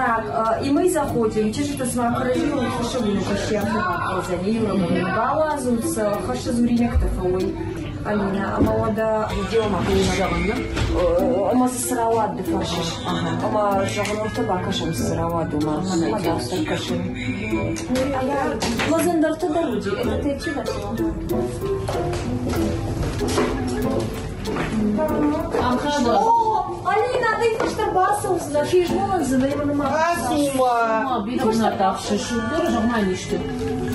Так, и мы заходим. Чешется с вами корзину, хашевую, хашевую, заниловую. Балазуца, хашезуринек тафовый. Алина, а молода видеома кулина давно? Ама сырават дефашиш. Ама жагнор табакашем сырават ума. Мадастар кашем. А я лазендар тадаруди. Это ты чего? О, Алина, ты что басом знаешь, мон задаем на Асума. Бирна такше шудер жаманиште.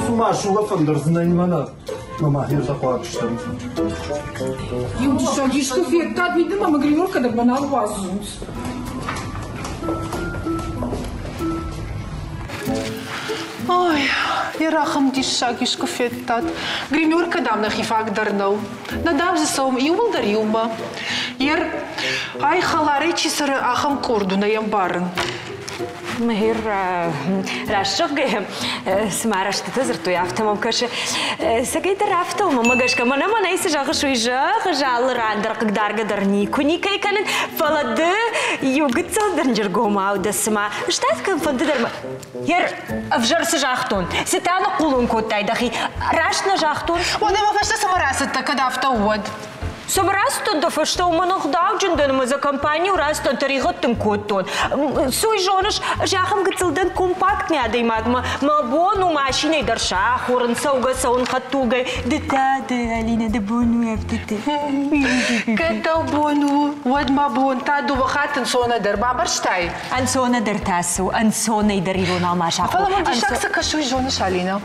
Сума шула фандер знанимана. Мама, я захватываю. Юди шагишка фетта, видно, мама гриморка да банал вазунс. Ой, я рахам дишагишка фетта. Гриморка дам на хифак дарнау. Надам за сом юмал дар юма. Ер ай халаречи сары ахам корду на ямбарын. Мир рашшоге смарашты тезерту яфтамам каше сагайда рафтам магашка мана исе жағы шуйжа жалы рандыр қыгдарга дарни куника иканын фалады югыцал дарнжыргома аудасыма штаткан фанды дарма ер авжарсы жақтон сетаны құлын коттайдахи рашна жақтон Одема фашта самарасытта когда автоуад. Собрастон да фашта уманах даудженден за компанию растон таригаттын коттон. Суй жоныш жахам гыцылдан компактный адаймагма. Мабону машиной дарша хорын сауга саун хаттугай. Детады Алина да бону эвтете. Кэта бону, вот мабон, та дува хатын сона дар бабарштай. Ансона дар тасу, ансона и дарирона маша. Фаламон дишакса кашуй жоныш Алина.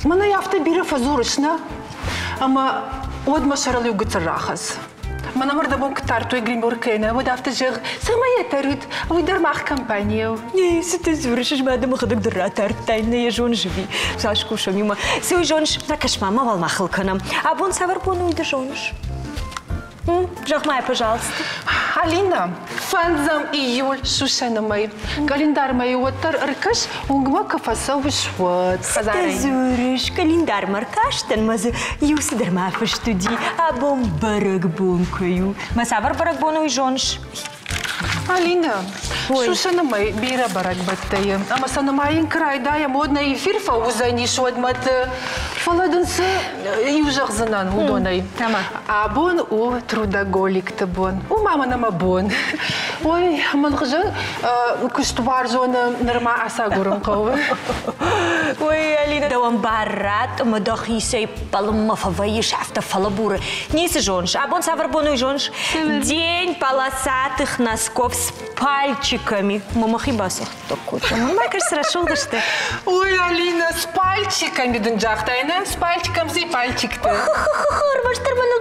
Мана яфта бира фазурышна. Ама Одма шарали угыцар рахас. Мана марда бон ктар той гриморкена, вот авто жиг самая тарут, выдар мах компанию. Не, сите зуришь, бада махадак дратар, тайна я жон живи. Сашку шамима. Сой жонш накаш мама вал махалканам, а бон савар бону и да жонш. Жахмай, пожалуйста. Алина, фанзам июль шушена мой. Календар мой вот рыкаш, унгма кафаса вышват. Сите зуриш, календар маркаштен, мазы юсы дармафа штуди, а бон барак бонкаю. Масавар барак бону и жонш. Алина, шушена мой бира барак баттая. Ама сана майин край дая модна эфир фаузани шодмат. Фаладынсы южах занан удонай. А бон у трудоголик-то бон. У мама нама бон. Ой, малгжа куштвар зона норма асагурам кау. Ой, Алина, да он барат, мадахи сей палма фаваиш афта фалабура. Не жонш, а бон савар бону жонш. День полосатых носков с пальчиками. Мама хибасах такой. Мама, кажется, расшел да что. Ой, Алина, с пальчиками дынжахтайна. С пальчиком зи пальчик-то. Ваш терминал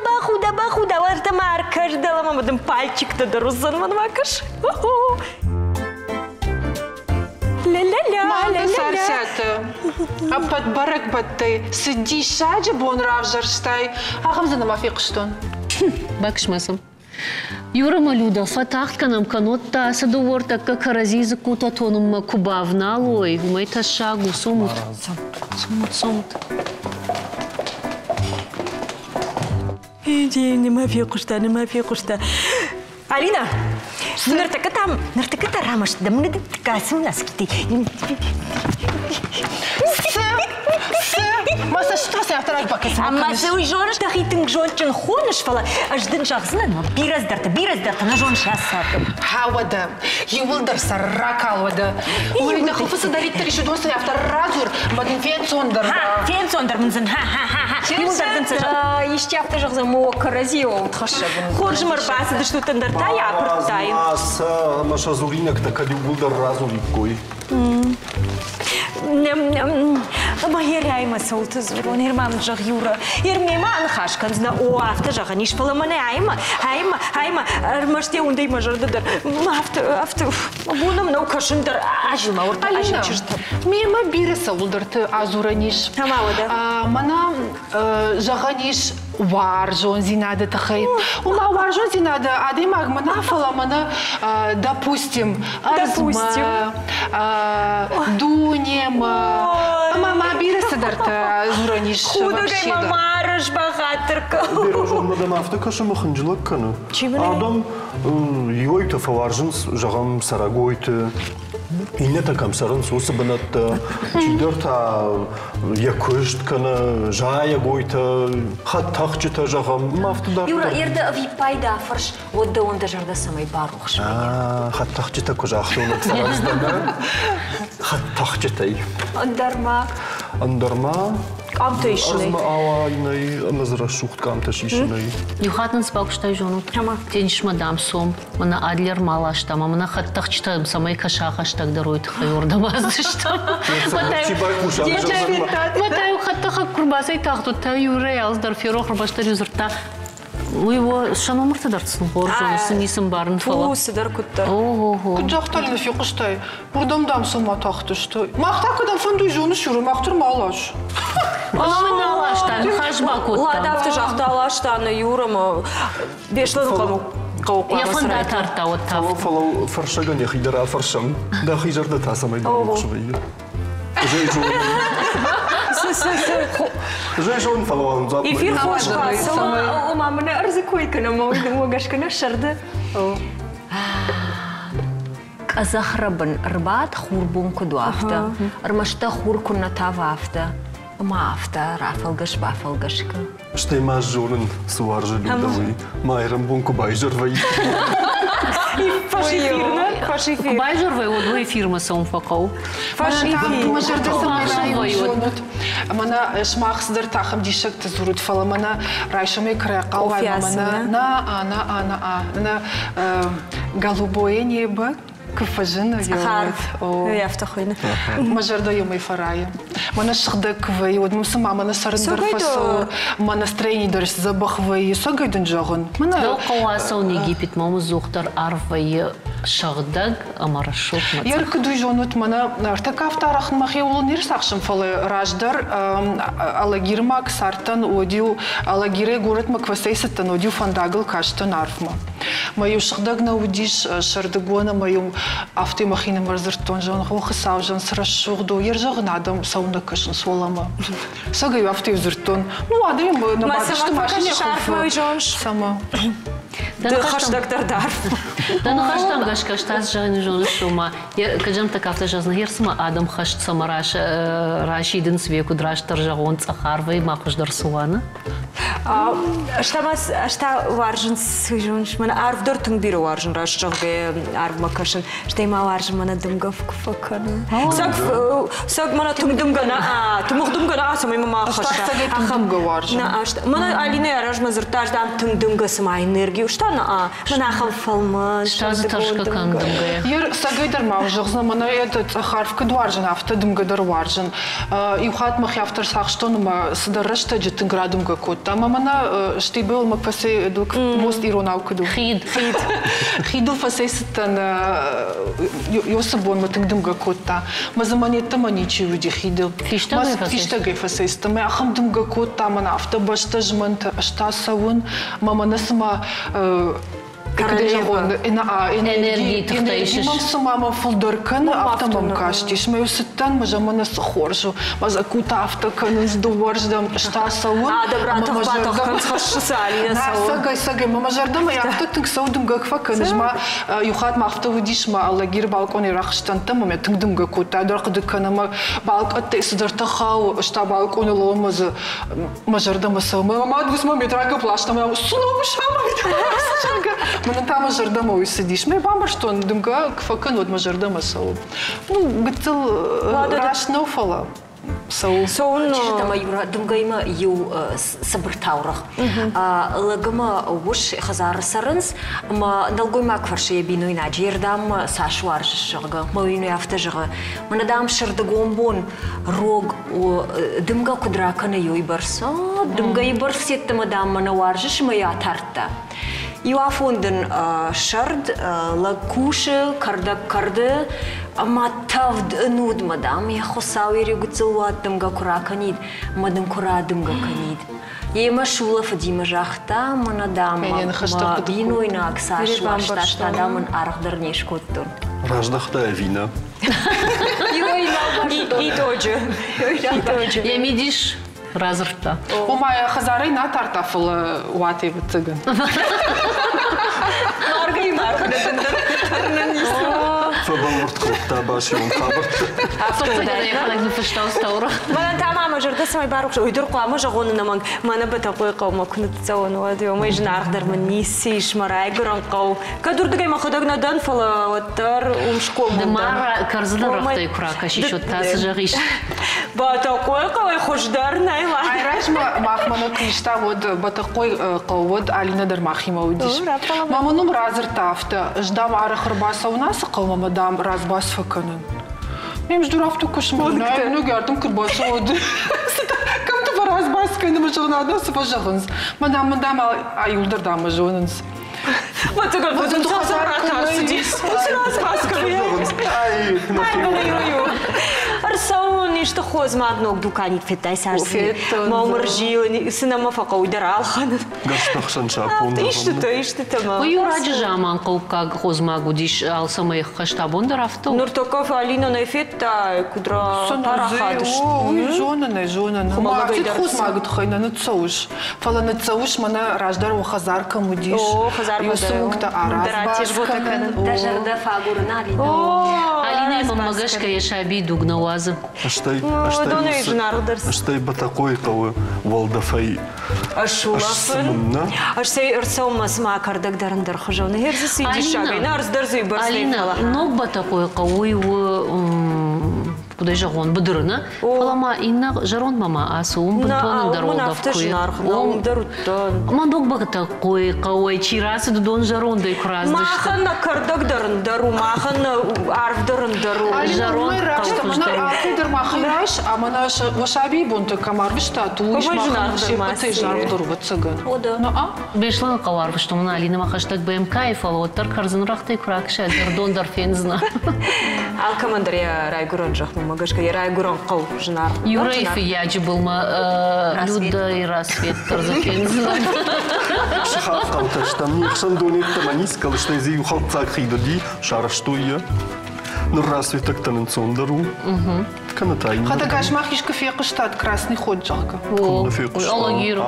бахуда, ваш тамаркаш, дала мама дым пальчик-то дарузан манвакаш. Ля-ля-ля, мама сарсята. А под барак баттай. Сиди шаджа бон равжарштай. Ахам за намафиқштон. Бакшмасам. Юра малюда, фатахтканам канотта садоворта как разиза кута тоном кубавна лой, умайта шагу сомут. Сомут. Иди, не мафиқушта. Алина, нартаката рамаш, да мне касым наскити. Маса что се авторак бакас? Ама се уйжонаш да хитинг жончен хонаш фала, аж дын жахзына, но бираздарта, на жон шасатым. Хавада, ювылдар сарракалвада. Ой, да хуфаса дарит тариши доса автор разур, мадын фенцондар. Фенцондар мынзын, ювылдар дынца. Ишче авто жахза мока разио утхаша. Хоржы марбасы да что тандарта я апырттайын. Аса, наша зуринак така ювылдар разур иккой. Махеряйма солты зурон, ирмам жах юра. Ирмейма анхашкан зна о авто жаха ниш паламане айма. Армаште ундай мажардадар. Авто бунам наукашындар ажылма орта ажыл чыртам. Мема бире саулдырты азура ниш. Тамавада. Мана жаха ниш варжон зинада тахай. Ума варжон зинада, адаймаг мана фала мана, допустим, арзма, дунем. Мама бире садарта зураниш Худо вообще, гай да. мамарыш бахатырка. Бережем мадам автока шама ханжилак кана. Адам йойта фаваржинс жагам сарагойта. Инне такам саран сосы банатта. Чидерта якышт кана жая гойта. Хаттахчыта жагам мафтыдар. Юра, ерда випайда фарш. Вот да он даже самый барух. Хаттахчыта кожахтуна фараздана. Хаттахчытай. Андарма. Андарма. Камта ишней. Азма авайнай, амазра шухт камта шишнай. Юхатнс бакштай жонут. Ама. Тенш мадам сом. Мана адлер малаштам. Мана хаттахчта самай кашахаштак даруйт хайордам аздыштам. Матай хаттаха курбасай тахту та юрей алздар ферох рбаштар юзырта. Уйво шаномырта дартсын горжон сынисым барын фала. Фу, сидар куттар. Ого. Куджахталина фи куштай. Бурдам дам сама тахтышты. Махтакадан фанду жону шуру махтыр малаш. Мамын алаштан хажба котта. Ладавты жақта алаштаны юрым. Бешланы қаму. Я фанда тарта вот та. Фалау фаршаган я хидара фаршам. Да хижарда та самай бушвай. Жон фалау зап. Эфир хошка. Сама мамына арзыкой кына могашкына шарды. Казахрабын рбат хурбун кудуафта. Армашта хур кунна тавафта. Мафта рафалгаш бафалгашка. Штей маж жонын суаржы людовый. Майрам бунку байжырвай. Фаш эфир. Байжырвай одвой фирма сом факау. Фаш эфир. Мажарда Фаш самай эфир. жонут. Мана шмахсдыр тахым дишек тезурут фала. Мана райшамай крайкалвай. Мана голубое небо. Кафажина Харф. Яфтахойна. Мажарда юмай фарая. Мана шхдак вай, вот мы сама мана сарындар фасо, мана строение дарс забахвай, сагайдан жагын. Дал кауасау Египет мамы зухтар арвай шагдаг амарашок мат. Яркы дуйжонут мана артакав тарахын махи улын ирсақшым фалы раждар алагирмак сартан одиу алагире город маквасейсаттан одиу фандагыл каштан арфма. Мою шхдак на удиш шардагона мою автомахина марзартон жон хохысау жон срашугду ержагын адам саунда кашын солама. Сагай автоюзыртон. Ну адам на бадышты машине хов. Сама. Да хаштагтар дарф. Да ну хаштам гашка штаз жаны жоны шума. Кажам так автожазна ерсма адам хашт самараш рашидин свеку драштар жагон цахарвай махушдар суана. Ашта варжын сыжынш мана арвдар тыңбиро варжын рашчагы арв макашын. Штай ма варжын мана дымгав кфакан. Саг мана тыңдымгана, тымгдымгана самай мама хашта. Тыңдымга варжын. Мана алине аражма зыртаждан тыңдымга сама энергию. Шта на мана хавфалма. Штазы ташка кандымга. Ер сагайдар ма жагзна мана этот харфка дваржын авто дымгадар варжын. И ухат мах автор сахштон ма сдарашта житын градымга котта. Мана шти был макфасе дук мост иронау кыду. Хид. Хиду фасе сытан ёсабон ма тыңдымга котта. Ма заманетта маничи уди хиду. Фишта гай фасе сытан. Ма ахам дымга котта мана авто башта жмант ашта савун. Мама насма энергии тахтаишиш. Имам сумама фулдоркан автомам каштиш. Маю сыттан мажа мана сахоржу. Маза кута автокан сдуворждам шта саун. Добра, тахбатахкан схашшыса алина саун. Сагай, мама жардам я автотың саудым гакфакан. Жма юхат ма автовудиш ма аллагир балкони рахштан там ме тыңдым гакута. Дорқыдыкана ма балкатты сдартахау шта балкони ломазы мажардам саун. Мама двус ма метрага плаштам. Сулом шама. Мана там жардама уйсидиш. Ме бамба что дымга кфакан от мажардама сау. Ну, гытыл рашнау фала. Сау. Соун. Читама юра дымгайма ю сабыртаурах. Лагама уш хазар сарынс. Ма далгойма кварши ябину ина джердам сашвар жага. Мауину яфтажага. Мана дам шардагомбон рог дымга кудракана юйбарса. Дымга юйбарсетта мадам мана варжиш мая тарта. Юафонден шард лакуши кардак карды аматавд нуд мадам я хосауири гуцелуат дымга кураканид мадам кура дымга канид. Ема шула фадима жахта манадам ма вино ина аксаш вашта даман арахдар нешкоттун. Раждахта вина. И тоже. Я медиш разрта. У моя хазары на тартафла уаты в цыган. Фабалурткотта башион хабарт. Mana tamam ajrda samay baruch uydur qama jag'onina mana bataqoy qawma kunut tsawon wadiyo may jnaqdar manisish maray gran qaw kadurdagay makhadagna dan fala watar umshkom Мара карзына рахтай курака шишот тасы жагиш. Батaqoy qaway khushdar nayma. Айраш махмана кришта вот батaqoy qawod Алина Дармахима удиш. Маманум разртафта ждам ара хрбаса у нас qawma madam razbas fakanın. Benim durafta koşmadım. Ne gördüm kırbası oldu. Kam tu varaz baskayını mı jonada sıfajağınız. Madam ayıldır da mı jonunuz. Батагал бутун цасарата сидис. Сразу баскаем. Ай, Арсауни что хоз магнок дукани фетай сарси. Маумржи синама факау даралхан. Гастахсан шапун. Иште тама. Ой, раджи жаман qawka хоз магудиш алсамay хаштабон дарафто. Нуртоков Алина на фетта кудра тарахадыш. Ой, жонана. Мағыт хоз магыт хайна нацауш. Фала нацауш мана раждар у хазарка мудиш. Юсумкта араз басканын. Дажарда фагурна Алина мамагашка яшаби дугнавазы. Аштай батaqoy qawy waldaфай. Ашулафын. Ашсей арсаумас макардак дарандар хажауны. Херзі сидиш шагайна арздарзы барстай фала. Алина, ног батaqoy qawy куда жагон быдырына. Фалама инна жарон мама асуум бутонын даролдавкуй. Мандок батaqoy qawy чирасы дудон жарондай кураздышты. Махан на кардак дарандару, махан арф дарандару. Жарон Алина махираш, а мана вашаби бунты камарвишта, туиш махан шипаты жарвдар в цыган. Бешлан каварвы, что мана Алина махаштак БМК и фалоттар карзынрахтай куракша, дардон дарфензна. Алкамандар я райгуран жахну магашка, я райгуран қау жинар. Юрейфи яджи булма Люда и Рассвет тарзафензна. Шахавтам таштам нихсан донетта манискал, что из их халцак хидоди шараштуя. Ну Рассвет так танцондару. Канатайна. Хата гашмахишка фекштат красный ход жахка. Алагиру.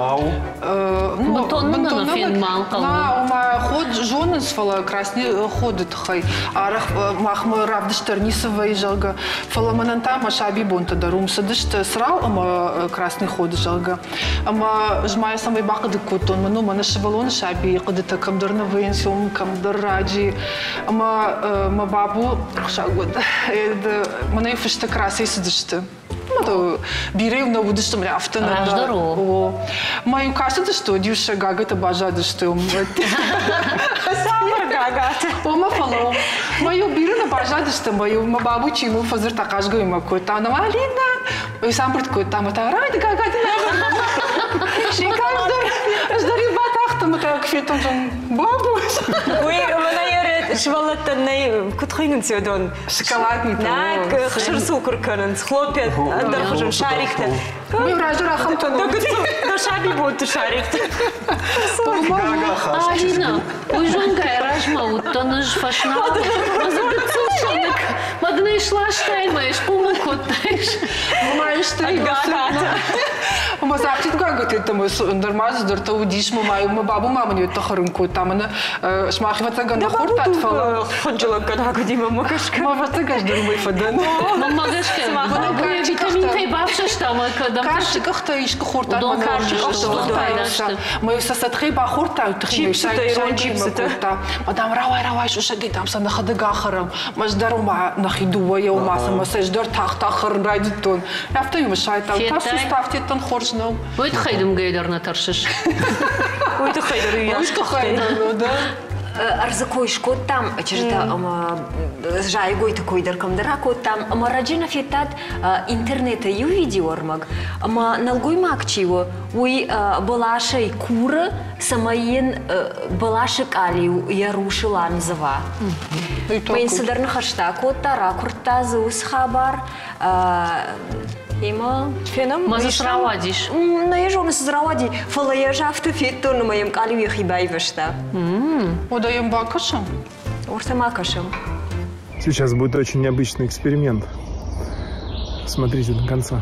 Бутонна на фен малкал. Ума ход жены сфала красный ходит хай. Арах махма равдыштернисовая жага. Фала мананта машаби бунта дарум садышта срал ама красный ход жага. Ама жмая самый бакады кутон. Ману мана шабалон шаби кадыта камдарна венсиум камдар раджи. Ама бабу шагод. Мана и фишта красный садышта. Мато бирев на будущем рафтана. Здорово. Мою кажется, что дюша гагата бажада что. Самар гагата. Ома фало. Мою биру на бажада что мою бабу чему фазер такашго има кота на Алина. И сам пред кота мата райд гагата. Шикарно. Ждари батахта мата кфетом бабу. Ой, мана швалаттанай кутхайнын сёдон. Шоколадный. Так, хшырсу курканын, хлопья, андархужын шарикты. Мы вражу рахамтон. Да шаби будут шарикты. Алина, уйжонгай рашма уттаныш фашна. Мазабыцылшанык. Мадны шлаштаймаеш, пумукоттайш. Маешь ты гагата. Ма заптит гагата это мы нормально дорта удиш мы бабу мама не тахарынку там она шмахиваться гана хуртат фала. Хончила гага дима макашка. Мама ты гаждар мы фадан. Мамагашка, бабуя витаминкой бабша штама когда Кашикахта ишка хуртат. Мы сасатхи ба хуртат. Чипсы-то и рон чипсы-то. Мадам равай шушаги там са нахады гахарам. Маждару ма нахидуа я умаса масаждар тахтахар радитон. Афта юм шайтал. Тасу ставьте тон хоржнал. Ой, ты хайдым гейдер таршиш. Ой, ты хайдер я. Ой, что хайдер, да. Арзакой шкот там, черта, ама жайгой такой даркам даракот там, ама раджина фетат интернета ю видео армаг, ама налгой макчиво, уй балашай кура самаен балашек алию ярушила назва. Майн садарна хаштаг кота ракурта зус хабар. Има феном мазасравадиш. Наезжу сразравади, фалаяжа автофитто на моем калию хибайвашта. Удаем бакашем. Уртамакашем. Сейчас будет очень необычный эксперимент. Смотрите до конца.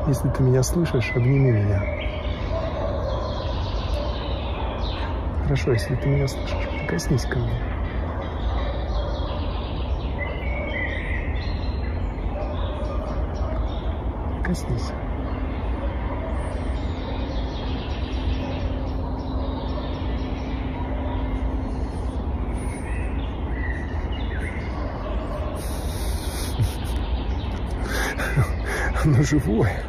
Если ты меня слышишь, обними меня. Хорошо, если ты меня слышишь, прикоснись ко мне. Прикоснись. Оно живое.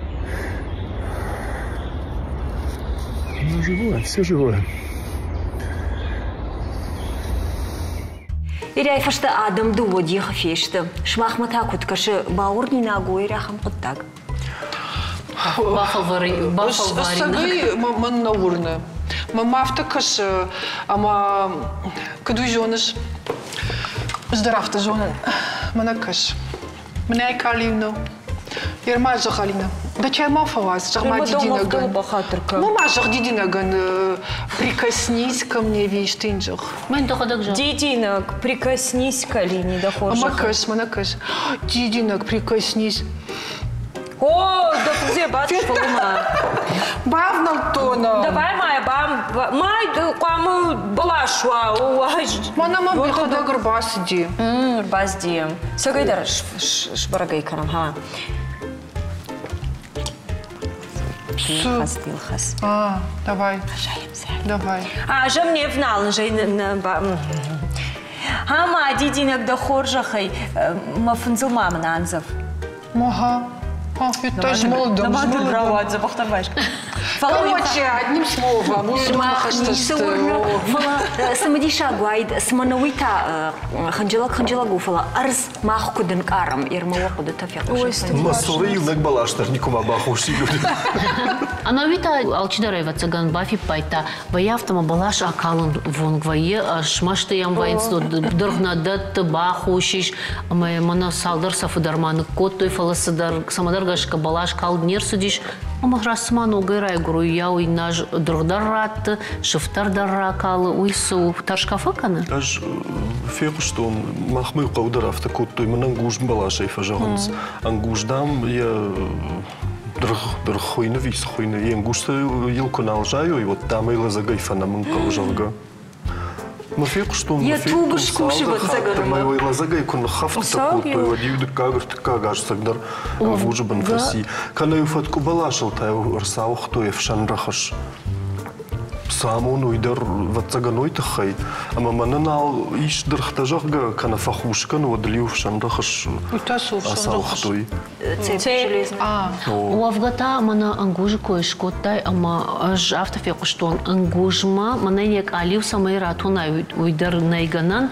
Оно живое, все живое. Иряй фашта адам дуо диха фешта. Шмахмата куткаши баурни нагой рахам куттаг. Сагай ман наурны. Мамафта каш, ама каду жонаш. Здравствуйте, жона. Манакаш. Меня Калина. Ерма Жахалина. Да чай мафалас, Жахма Дидинаган. Мама Жах Дидинаган, прикоснись ко мне, видишь, ты Жах. Дидинаг, прикоснись к Алине, да хочешь. Макаш, манакаш. Дидинаг, прикоснись. О, да где батюшка ума? Бавнал тона. Давай, моя бам, май, кому балашва, Мана мам выхода горба сиди. Базди. Сагайдар шбарагай карам, ха. Илхас. Давай. Давай. Же мне внал, же Ама, Дидинаг да хоржахай, мафунзил мама нанзав. Мага. Это же молодым. Короче, одним словом. Самадиша гуайд, самановита ханджала гуфала, арз мах куден карам, ирмала кудета фиакуша. Масуры юнак балаштар, никума бахуши люди. Ановита алчидарева цаган бафи пайта, ваяфтама балаш акалын вонгвае, шмашты ям вайнсто дыргнадат бахушиш, мана салдар сафударманы кот той фаласыдар, самадаргашка балаш кал нерсудиш, Амаграсман уграй гуру я уйнаж другдаррат, шифтардарра кал уйсу таршкафаканы. Аж феку что махмы каудара такой той манангуш балашей фажаганс. Ангушдам я дрхойна вис хойна янгушта елконал жаю и вот там и лазагайфана манкалжалга. Мафек что я тугуш кушивать загар. Моего лазагай кон хафт такой той водиуд кагаш сагдар вужбан фаси. Канаю фатку балашал тай рсау хто я в шанрахаш. Самон уйдер ватсаганой тахай. Ама мананал иш дрхтажага кана фахушкан водлив в шанрахаш. Асау хтой. У Афгата мана ангужи коишкот тай, ама аж автофеку что ангужма манайек алив самай ратуна уйдер найганан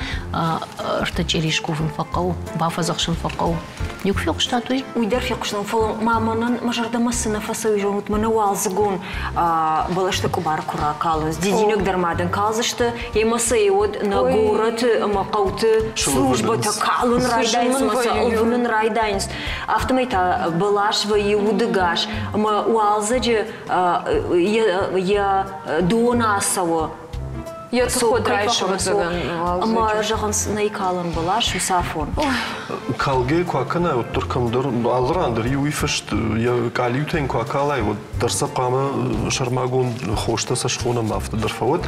ртачеришку факау бафазахшин факау. Никфек что той? Уйдер фек что фал маманан мажардамасына фасой жонут манавал загон балашта кубар куракалус. Дидинок дармадан калзышты емасы от на город макауты служба такалун райдайнс маса олвунун райдайнс. Автомайта балашва и удыгаш. Ма уалзаджи я донасаво. Я тут драйшего заган. Ама жаганс найкалан балаш усафон. Калге квакана вот туркамдар алрандер юифшт я калютен квакалай вот дарса кама шармагун хошта сашхона мафта дарфавот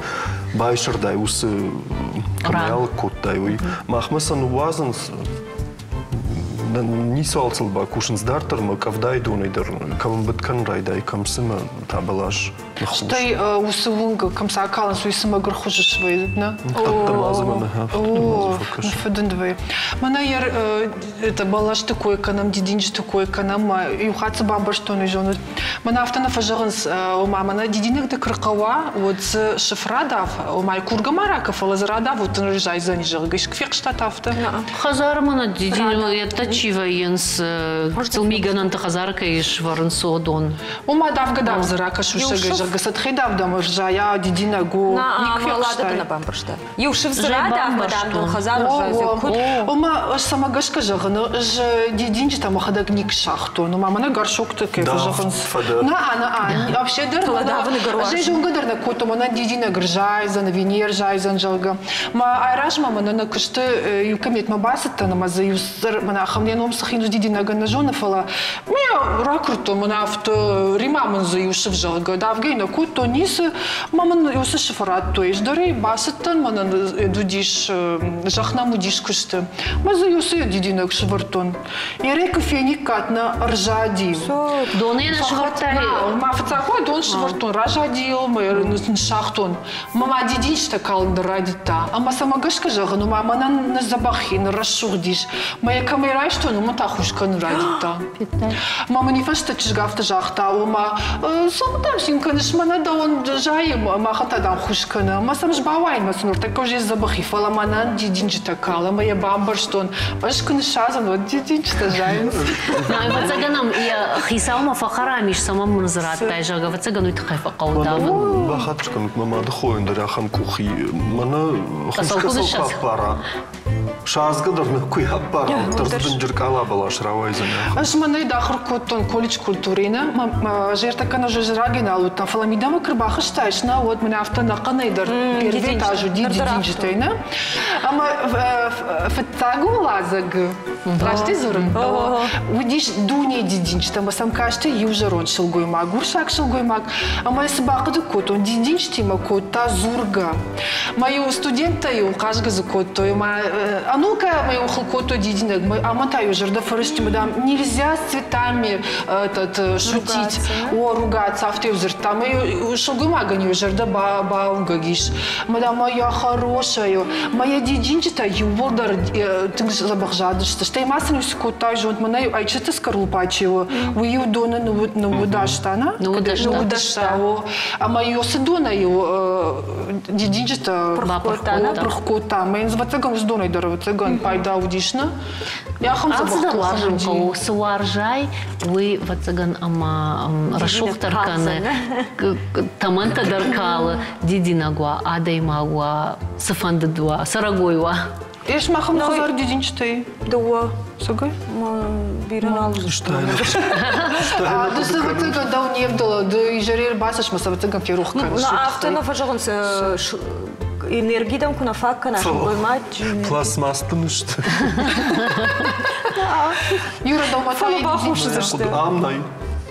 байшардай ус камал коттайуй махмасан уазанс не салцал ба кушен сдартер ма кавдай донайдер кам биткан райдай кам сима табалаш Штай усувунга камса акалан суисима грхужи швейдна. Тамазамана федендвей. Мана яр это балаш такой канам дидинж такой канам юхаца бамбар что не жонут. Мана автана фажаганс мама на дидинек де кракава вот шифрадав май кургамараков лазрада вот нрежай занижал гиш кфек штат авто. Хазар мана дидин это чиваенс целмиганан та хазарка иш варнсодон. Ума давгадав зрака шушага гасат хидав дамар жая дидина го никфек штат на бамбаршта. Юшив зрада мадам хазар жая. Ума сама гашка жагана ж дидинж там хадаг ник шахто. Но мама на горшок таке фажаганс. Вообще женщина гадарна котом она дидина гржайзан венер жайзан жалга. Ма айраж мама на кышты юкамет мабасыта на мазаюстар мана хамленом сахину дидина гана жона фала. Меня ракурто манафто римамын заюшив жалга. Давгейна кутто нисы мамын юсы шифрат то есть дарей басыттан манан дудиш жахнаму дишкушты. Мазы юсы дидинок швартон. Ерек феник катна ржади. Доны на швартай. Мафцакой дон швартон ржадил мы шахтон. Мама дидинчта калнда радита. Ама самагашка жага ну мама на забахин расшурдиш. Моя камера что ну матахушка радита. Мама не фашта чижгафта жахта ума. Сам там синканеш мана да он жаем махата да хушкана. Ма сам жбавайн маснур такой же забахи фала мана дидинчта кала моя бамбар что он ашкан шазан вот дидинчта жаем. Ну вот заганам я хисаума фахарамиш самам мунзрат тайжага вот загану тхайфа qaudava. Бахатшкан мама дхоин да хам кухи мана хушка пара. Шазгадарны куя пара тарздын жиркала бала шравайзана. Аш мана дахыр коттон колледж культурина жертакана жрагена лутна фаламидама кырбахыштайшна вот мен автана канайдар первый этаж дидинчтайна. Ама фатагу лазаг. Рашти зурын. Удиш дуне дидинчта сам кашты южарон шылгой магур шак шылгой маг. Ама сбакыды коттон дидинчтима котта зурга. Мою студентаю кажгазы котто ма а ну-ка, мы ухлкоту дидинек, мы амотаю жерда форести, мадам, нельзя с цветами шутить, ругаться, автоюзер, там и шугумага не жерда баугагиш. Мадам, моя хорошая, моя дидинчата, ювордар, ты забахжадыш, что я массу скотай жонт, манаю, а что ты скорлупачево, вы дона на водаштана, на водашта, а мою садонаю дидинчата прохкота, мы зватагам с доной дорого. Цыган пайда удишна. Я хам забахлажим суаржай вы вацаган ама рашух тарканы таманта даркала дидинагуа адаймагуа сафандадуа сарагойва. Еш махам хазар дидинчтай. Дуа. Сагай? Бирнал. Что? Да се вацаган дау невдала, да и жарир басаш маса вацаган ферух караш. На автона фажаган се энергиям куна факка наш гоймач. Пластмасстын что? Юра дома фала бахушы зашты. Амнай.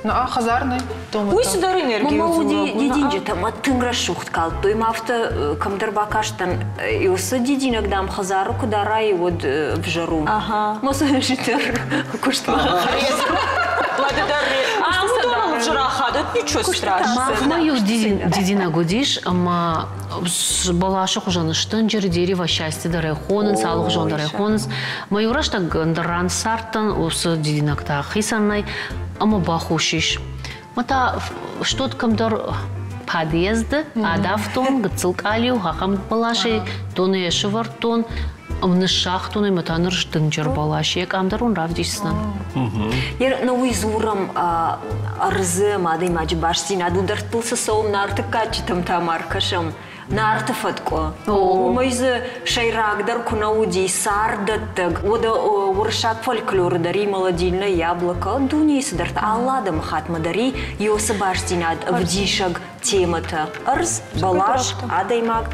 На хазарный дома. Уй сюда энергию. Мама дидинчта маттын рашухт кал. Той мафта камдар бакаштан юсы дидинок дам хазару кударай вот в жару. Ага. Моса житер куштма. А мы дома в жарахадат ничего страшного. Мою дидина гудиш, ама балашық жаныштын жер дерева счастье дарай хонын, салық жон дарай хонын. Мою рашта гындаран сартан, осы дидинакта хисаннай, ама бахушиш. Мата что-то камдар подъезд, адафтон, гцылкалию, хахам балаши, тоны шевартон, амнышахтон и матаныр ждынжыр балаши, камдарун равдишсан. Ер на уизурам арзы мадый маджбашсин адудартылсы соум нартыкачитым тамаркашам. Нартыфатко. Умайзы шайрагдар кунауди сардаттык. Ода уршак фольклор дари молодильное яблоко. Дунейсы дарта алладым хатмадари йосы башсин вдишаг темата. Арз, балаш, адаймаг.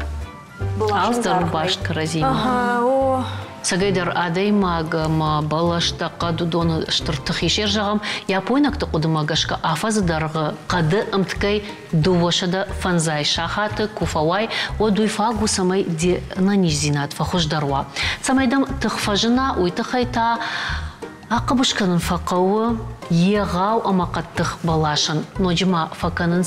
Алздар башт каразима. Ага, о. Сагайдар адаймаг ма балашта кадудоны штыртыхишер жағам. Япойнакты қудымагашка афазыдарғы қады ымткай дувашада фанзай шахаты куфавай о дуйфагу самай де нанизинат фахождаруа. Самайдам тыхфажына уйтыхайта ақыбышканын фақауы егау амақаттық балашын. Ноджима фақанын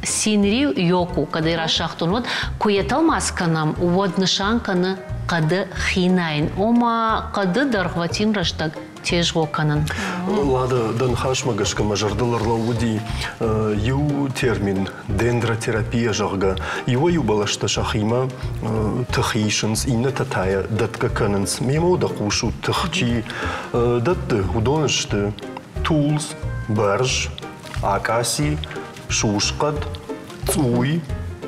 синри йоку, кадайра шахтун вот куеталмасканам воднышанканы қады хинайн. Ома қады дарғватин раштаг тежго канан. Лада дан хашмагашка мажардыларла уди ю термин дендротерапия жага. Его юбалашта шахима тахишенс инна татая датка кананс. Мимо да кушу тахчи датты удонышты тулс, барж, акаси, шушкад, цуй,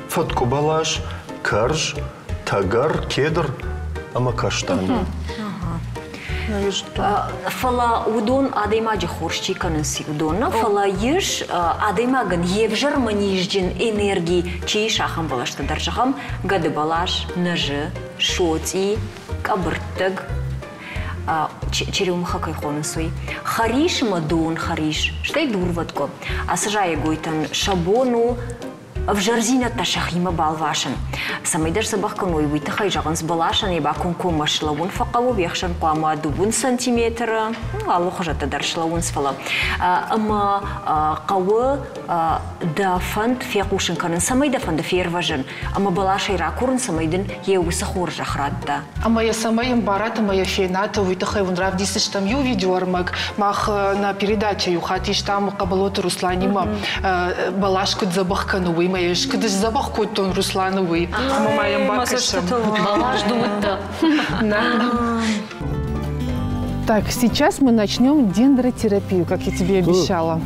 фаткобалаш, карж, тагар, кедр, амакаштан. Фала удон адаймаджи хоршчи канынси удонна. Фала еш адаймаган евжар манижджин энергии чей шахам балашта даржахам гады балаш, нажы, шоти, кабырттык. черемуха кайхонын суй. Хариш мадон хариш. Штай дурватко. Асажай гойтан шабону в жарзина ташахима балвашан. Самайдер сабахканой витахай жаганс балашан и бакун комашлавун факаву вехшан куама дубун сантиметра. Аллах жата даршлавун сфала. Ама кавы да фанд фекушин канын самайда фанда ферважан. Ама балашай ракурын самайдын еуса хор жахратта. Ама я самаем барата моя фейната витахай вун равдисыш там ю видеормак мах на передаче юхатиш там кабалот Русланима балашкут забахканой моя шкадыш забахкут тон Руслановый. Ама моя бакаша. Балаш думает-то. Так, сейчас мы начнем дендротерапию, как я тебе обещала.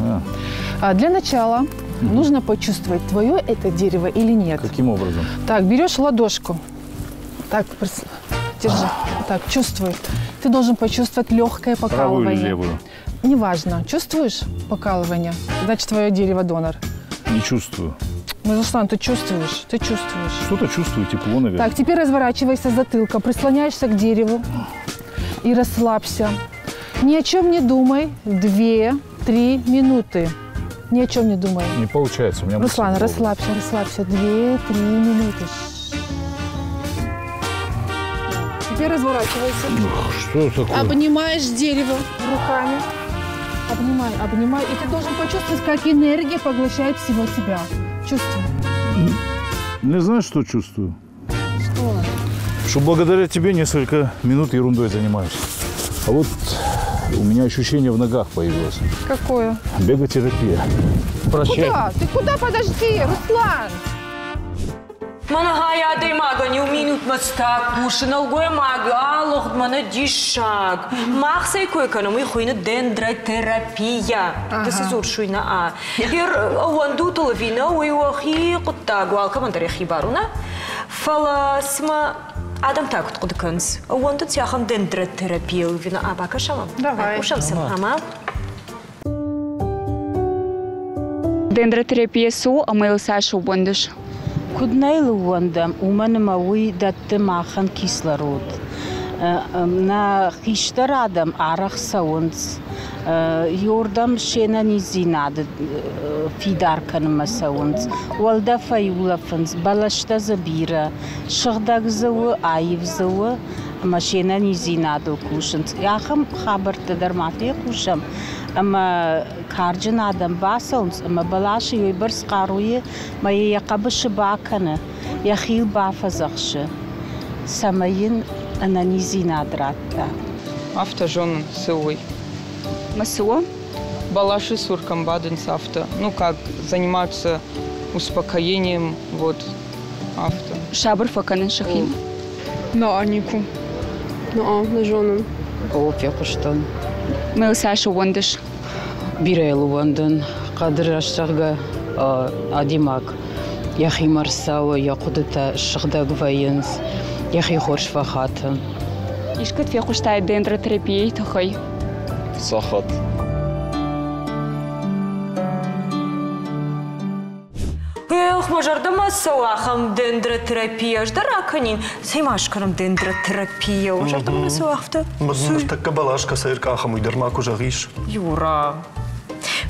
Для начала нужно почувствовать, твое это дерево или нет. Каким образом? Так, берешь ладошку. Так, держи. Так, чувствуй. Ты должен почувствовать легкое покалывание. Правую или левую? Неважно. Чувствуешь покалывание? Значит, твое дерево донор. Не чувствую. Ну, Руслан, ты чувствуешь? Ты чувствуешь. Что-то чувствую, тепло, наверное. Так, теперь разворачивайся затылком, прислоняешься к дереву и расслабься. Ни о чем не думай. 2-3 минуты. Ни о чем не думай. Не получается. У меня Руслан, мысли расслабься, расслабься. 2-3 минуты. Теперь разворачивайся. Что такое? Обнимаешь дерево руками. Обнимай, обнимай. И ты должен почувствовать, как энергия поглощает всего тебя. Чувствуй. Не знаешь, что чувствую? Что? Что благодаря тебе несколько минут ерундой занимаюсь. А вот у меня ощущение в ногах появилось. Какое? Беготерапия. Прощай. Куда? Ты куда? Подожди, Руслан! Мана я дай мага не умеют мастак, кушнал гой мага, лох мана дишак. Махсай кой канамы хуйна дендротерапия. Да се зуршуйна а. Ир аванду толовина уйвахи кутта гуал камантари хибаруна. Фаласма Адам так вот кудыканс. Аванду тяхам дендротерапия вина абакашама. Давай. Ушамсам ама. Дендротерапия су амайл Саша Вондыш. Куднейл Вондам уман мауи датты махан кислород. На хиштарадам арах саунс. Йордам шена низинад фидаркан масаунс. Walda фаюлафанс балашта забира. Шахдаг зау айв зау. Машина низинадо кушанс. Яхам хабарта дармафия кушам. Ама карджан адам басаунс, ама балаши юй барс qaruye, ma yaqabish bakana, yaxil bafazaqshi. Samayin ananizinadratта. Автожон сылой. Масуо? Балаши суркам баденс авто. Ну как, занимаются успокоением, вот, авто. Шабр факанен шахим. На Анику. На жену. О, фекуштан. Мэл Саша Вондыш. Бирел Вондон. Кадр аштарга адимак. Яхи марсава, якудата шахдаг ваенс. Яхи хорш фахата. Ишкат фекуштай дендротерапия тахай. Сахат. Мажарда масауахам дендротерапия. Ждараканин. Сеймашкарам дендротерапия. Мажарда масауахта. Мазунар такка балашка сайркахам уйдер маку жагиш. Юра.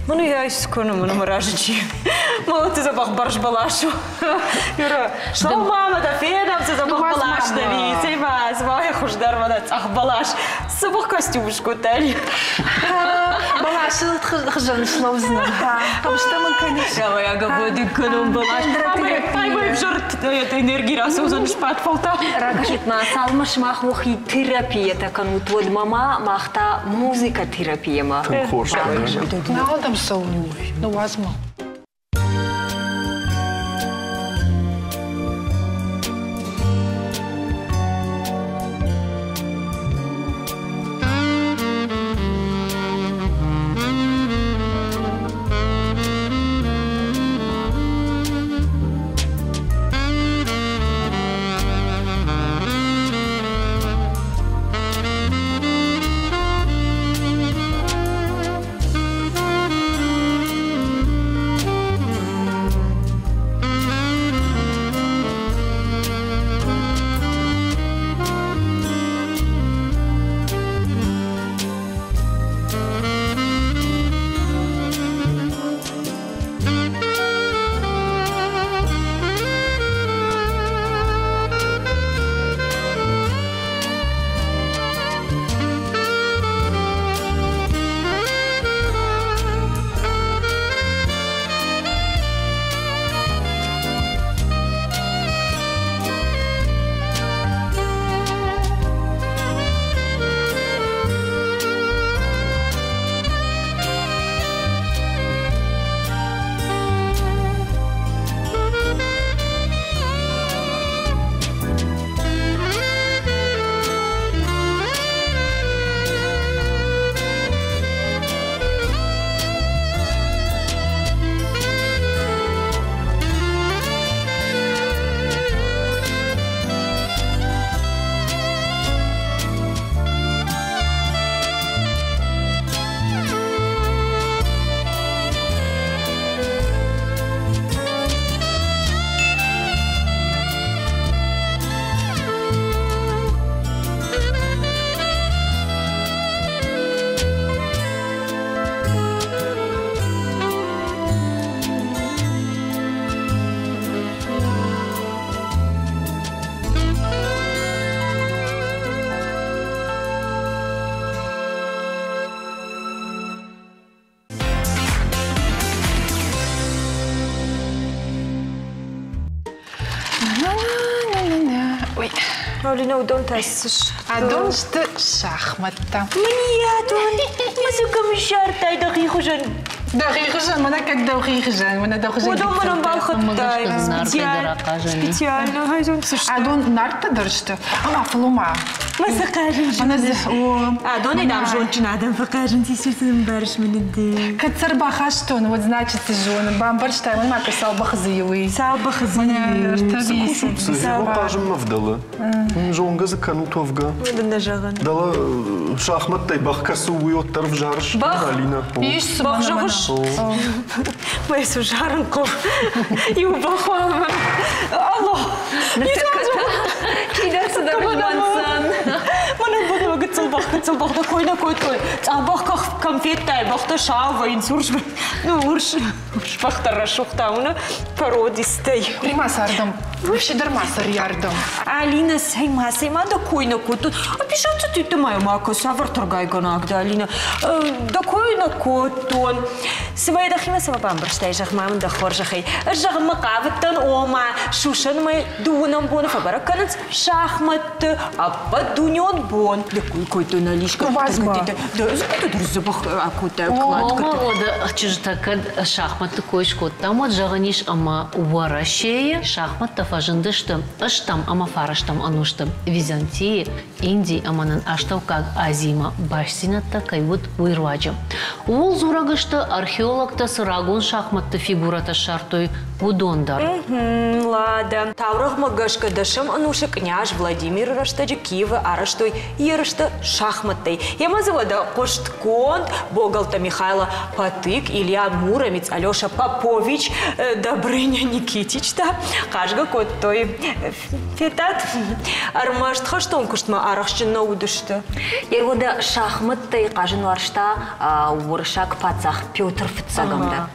Ману я искону ману маражичи. Мало ты запах барш балашу. Юра. Что мама да фенам ты запах балаш дали. Сейма, своя хуждар мана цах балаш. Запах костюмушку тали. Балаш, хжан шлаузна. А что мы, конечно. Я габоди канум балаш. Ай, мой жорт. Это энергия раз узан шпат фолта. Ракашит ма салмаш мах вахи терапия такан утвод мама махта музыка терапия ма. Хорш. Надам саунюй. Ну, возьму. Алина, удон тассыш. Адон что шахматта. Мне адон. Мазукам шартай дақиқу жан. دقيقة جان منا كدقيقة جان منا دقيقة جان ودوم أنا بالخطاي سبيتيال هاي زون سشت أدون نارت درجته أما فلوما ما سقاجن أنا زهو أدون إدام جون جنادم فقاجن تيسوت مبارش من الدين كتر بخشتون وزناتش تجون بامبرش تايمون ما كسال بخزيوي سال بخزيوي ارتبيس سال قاجم مفضلة جون جز كانوا توفقا بدنا جغن دلا شاخمت تاي بخ كسوي وطرف جارش علينا يش بخ جغش ما يسو جارنكم يوبخوام الله كي درس درمانسان ما نبغى وقت صباح ده كوينا كوي صباح كمفيت تاي بخت شاو وينسورش نورش بختار شوختاونا пародистей. Примасардам. Вообще дармасар ярдам. Алина сеймасе мада койна коту. А пишат ты ты моя мако савар торгай гонак да Алина. Да койна котон. Свай да хина сама бамберштей жах мам да хоржахай. Жах макавтан ома шушан май дунам бон фабараканц шахмат а подуньон бон. Да който налишка. Да забах акута кладка. Ода чижтакад шахмат койшко там от жаганиш ама уарашея шахмат тафажындышты ыштам ама фараштам ануштым Византии Индии аманын аштау-как азима башсинатта кайвут уйрваджы. Ол зурагышты археологта сырагун шахматты фигурата шартой удондар. Ладно. Таврах магашка дашам ануша княж Владимир раштаджи Киева араштой ерышты шахматтай. Ямазывада Коштконт, Богалта Михайла Патык, Илья Муромец, Алеша Попович, Добрыня Никитич, да? Кажга кот той фетат. Армашт хаштон куштма арахшын наудышты. Ервода шахматтай кажын варшта уршак пацах Петр Фицагамда.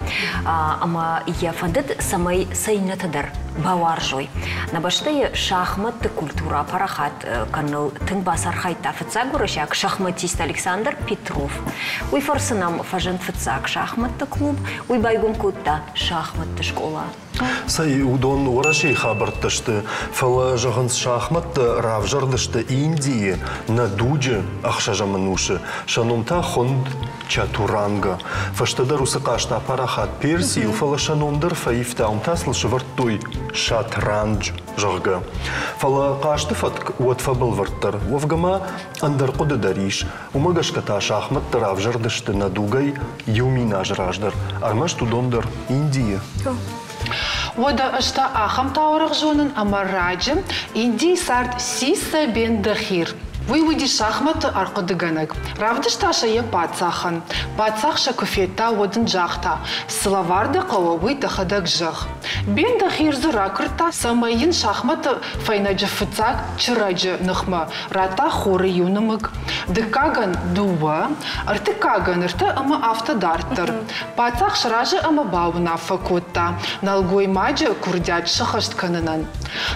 Ама я фандет самай сайнатадар баваржой. На баштае шахматты культура парахат канал тың басар хайта Фицаг уршак шахматист Александр Петров. Уй форсынам фажен Фицаг шахматты клуб, уй байгум кутта шахматты школа. Сай удон урашей хабартышты, фала жағынс шахматты равжардышты Индии на дуджи ахшажамануши, шанумта хонд чатуранга. Фаштада русыкашта парахат Персию, фала шанумдар фаифта умтасл швартуй шатранж жарға. Фала қашты фатк уатфа балварттар, вавгама андар қуды дариш, умагашката шахматты равжардышты на дугай юмина жраждар, армаш тудондар Индия. Вода ашта ахам таурах жонын амараджым Индии сарт сиса бен дахир. Выводи шахматы арқыдыганак. Равдышташа е пацахан. Пацахша куфета водын жахта. Сылаварды қауауы тахадак жах. Бен дахир зура кырта самайын шахматы файнаджы фыцак чыраджы нахма. Рата хоры юнымык. Дыкаган дуа, артыкаган ырты ама автодарттыр. Пацах шыражы ама бауна факотта. Налгой маджы курдяд шахашт канынан.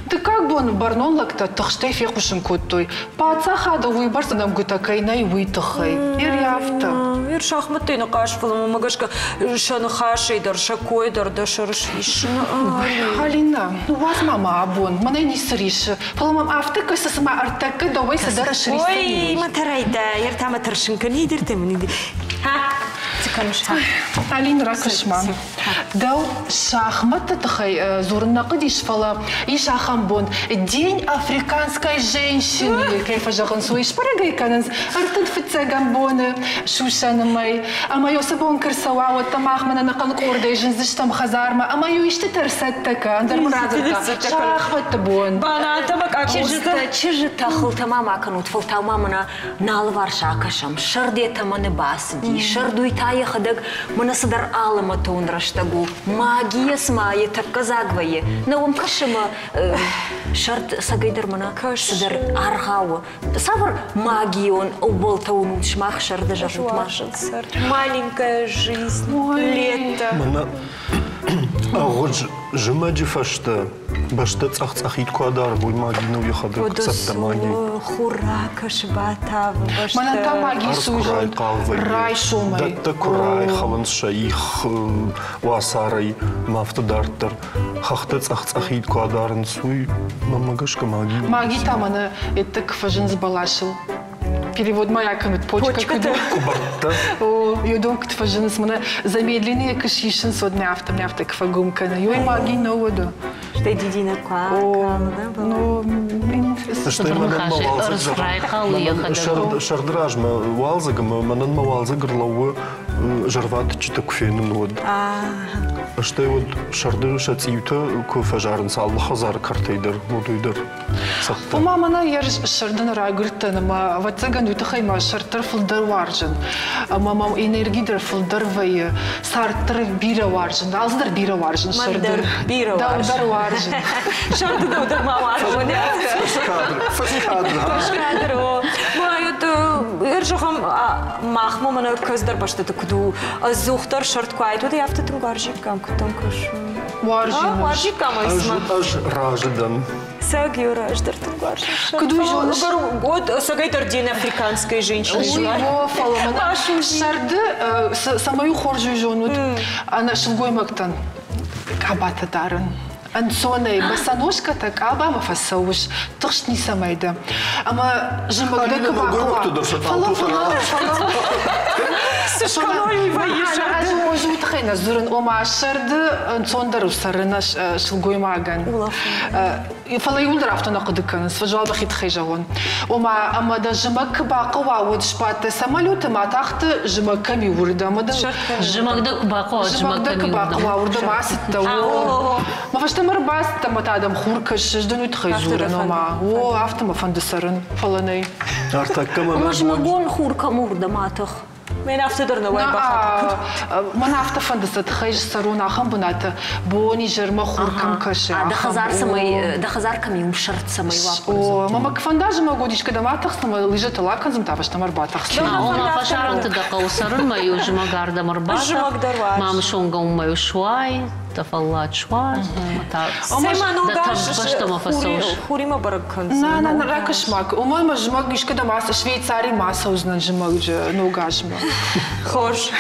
Дыкаг бон барнон лакта тахштай фекушын коттой. Пацах хада выборса нам гутакайнай вытахай. Иряфта. Ир шахматы на кашфалама магашка шанхашей дар шакой дар дашаршиш. Алина, ну вас мама абон, мана не сриш. Фаламам автака сама артака давай садара шрис. Ой, матарайда, ир там атаршинка не дир тем не. Ха. Алина ракашман. Дау шахматы тахай зурна кадиш фала и шахамбон. День африканской женщины. Кайфа жахан суи шпарагай кананс. Артад фицагамбоны. Шушана май. А мою сабон карсала вот там ахмана на конкорде жензиш там хазарма. А мою иште терсет така. Андар мурадырка. Шахматы бон. Бана табак акуста. Чижи тахыл тамама канут фалтау мамана налвар шакашам. Шарде таманы басди. Шардуй тая хадак манасадар алама тон раштагу. Магия смае так казагвае. На ум кашыма шард сагайдар мана садар аргау. Савар магион уболтаун шмах шарда жахут маленькая жизнь. Лето. Мана агодж جماجي فشتا بشتت أخيد كوادار بوي ماجي نو يخدر كسبت ماجي خوراك شباتا ما نتا ماجي سوجون راي شومي دتكراي خلنس شيخ واساري ما فتدارتر خختت أخيد كوادار نسوي ما ماجش كماجي ماجي تامنا يتك فجنز بلاشل перевод моя комит почка. Юдом кт мене замедление кшишин содне авто кфагумка на юй маги новода. Что дидина ква. Ну, что мы шардраж мы валзага мы нан валзага грлову жарват читак фенен вот. Что вот шарды шатиюта кофажарн салла хазар картейдер модуйдер. Мама на я шардын рагырты нама ватсаган ютахай ма шартыр фулдар варжын. Мама энергидер фулдар вай сартыр бира варжын. Алздар бира варжын шардыр. Бира варжын. Шарды да удар мама. Фаскадр. Иржохам махмо мана көздөр баштады куду азухтар шарт кайт уди афтатын гаржикам кутам кыш. Варжикам айсма. Аж раждан. Сагью раждартын гаржик. Куду жонш. Вот сагайтар день африканской женщины. Ой, фаломана. Шарды самаю хоржу жонут. Она шилгоймактан. Кабата дарын. Ансоной босоножка так албама фасауш точно не самайда. Ама жимагда кабакова. Сышкалой ваиша. Аз можу тхайна зурын ома шарды ансондар усарына шилгоймаган. Фалай улдар автона кыдыкан сважал бахит хайжавон. Ома ама да жимаг кабакова вот шпата самолеты матахты жимагами урда. Ама да жимагда кабакова урда масыта. Тамар бас таматадам хуркаш ждунут хайзура нома. О, автома фандасарын фаланай. Артаккама. Маш магон хурка мурда матах. Мен автодар на вайбахат. Ман авто фандасат хайж саруна хамбуната. Бони жерма хуркам каше. Да хазар ками умшарт самой вапрыз. О, мама кфандажа магодичка да матах сама лежит лаканзам таваш тамар батах. Ома фашаран да каусарын маю жмагарда марбата. Мам шонга умаю шуай. Тафаллат шуай. Хурима баракан. На ракашмак. Умой мажмак ишка да маса Швейцарий маса узнан жмак ну гашма. Хош.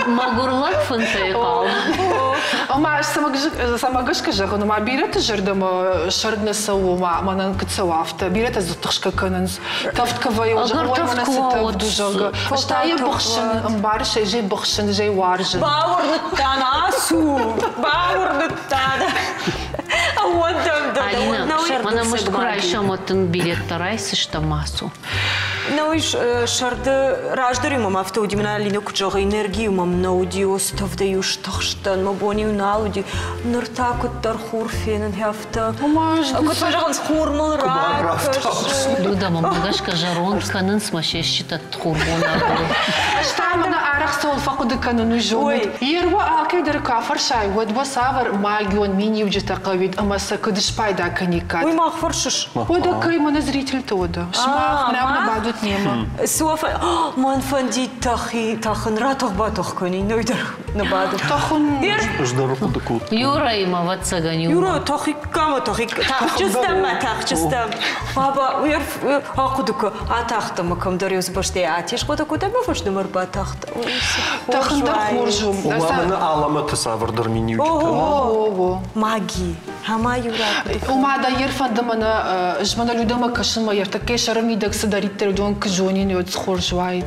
Магурлак фантайкал. Ома самагашка жага, но ма бирата жардама шардна саума манан кцавафта. Бирата затышка кананс. Тафтка вайо жага манасита дужага. Штая бахшин амбарша жей бахшин жей варжин. Баур танасу. Баур тана. Алина, мана мышкура еще мотын билет райсы что массу. Ну и шарды раждары мам автоуди мана Алина кучога энергию мам науди оставда юш тахштан мабони уналуди ныртак уттар хурфенен хафта. Кот пожалуйста хурмал рак. Дуда мамагашка жарон канын смаше считат хурмона. Штамана арах сол факуды каныну жонут. Ерва акайдыр кафар шай вот басавар магион мини уджита кавид амаса кыдыш пайда каникат. Ой махфаршиш. Ода кай мана зритель тода. Шмах прямо бадут нема. Суафа ман фанди тахын ратох батох кани нойдер на баду. Тахын. Ждару кудаку. Юра има ватсагани. Юра тахи кама тахи. Тахчустам. Баба уер акудука атахта макам дариус баште атиш кудаку да мафаш номер батахта. Тахын да хоржум. Умана аламаты савардар мини О, маги. Хама юра. Умада ерфанда мана жмана людама кашыма ертаке шарами даксы дариттер дон кжонин йод хоржвайт.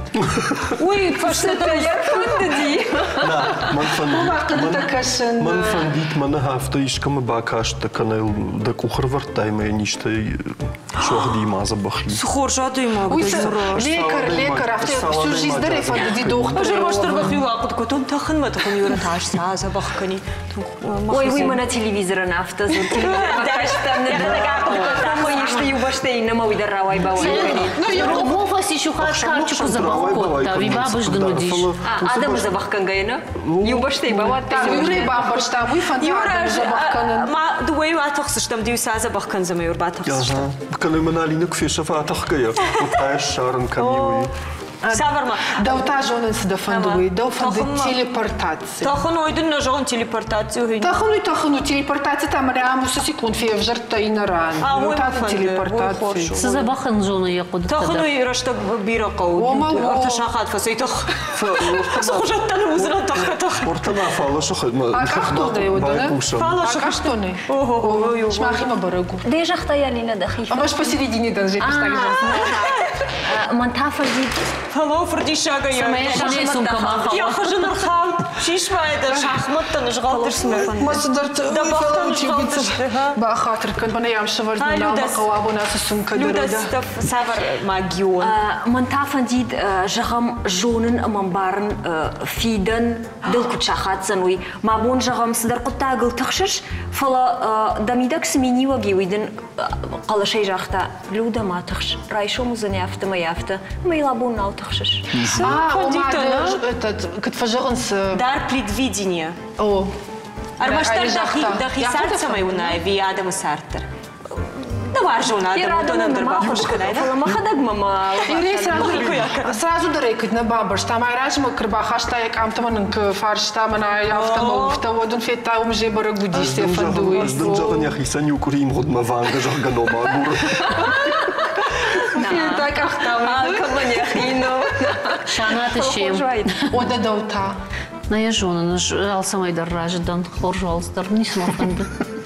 Ой, пашта ерфанда ди. Да, ман фандит мана хафта ишкама бакашта канал да кухар вартайма ништа шохди маза бахи. Сухоржа дыма. Лекар авто всю жизнь даре фанди доктор. Уже маштар бахи лапот котон тахын ма тахын юра таш саза бахкани. Ой, вы мы на телевизоре на авто. Дашта мне такой ништа юбаште на мой даравай бавай. Ну я Вова еще хачку забахкот. Да, ви бабуш донудиш. Адам забахкан гайна. Юбаште бават. Юра бабушта, вы фанди забахкан. Ма дуай атахсыш там дию саза бахкан за мой батахсыш. Каны мана Алина кфеша фатахкая. Утаеш шарн камиуи. Саварма. Да ута жонын сыда фандуи, да фанды телепортация. Тахану ойдын на жон телепортацию. Тахану телепортация там ряму со секунд фе в жарта и на ран. Ута телепортация. Сызабахан жона якуд. Тахану и рашта бира кау. Арташахат фасейтах. Сухожаттан узра тахатах. Ортама фала шохат. А как то да его да? Фала шохатоны. Ого. Шмахима барагу. Дежахта ялина дахи. А может посередине даже так же. Монтафади. Фало форди шага я. Я хожу на рхам. Шишма это шахматта нажгалтышны. Масударт. Да бахтанчибица. Бахатр кан банаям шавард на макавабу на сумка дорога. Люда савар магион. Монтафади жагам жонын амамбарн фиден дылкучахат зануй. Мабон жагам сыдар куттагыл тахшиш. Фала дамидак сменила гивиден қалашай жақта. Люда ма тахш. Райшо музыне афта ма яфта. Мейлабун нау тахшиш. Этот катфажернс. Дар предвидения. О. Армаштар дахи сарца майуна ви Адам Сартер. Давар жона Адам тонан дърбахушка да. Фала махадаг мама. Сразу дырекать на бабаш. Там айражма кырбахашта як амтаманын фаршта мана яфта водун фетта умже барагуди се фандуи. Аздын жагын яхисан юкурим годма ванга жагганома гур. Так ахтам. Каманьяхино. Шанаты шем. Ода даута. На я жона, алсамай дарраждан хоржалстар не смафанды.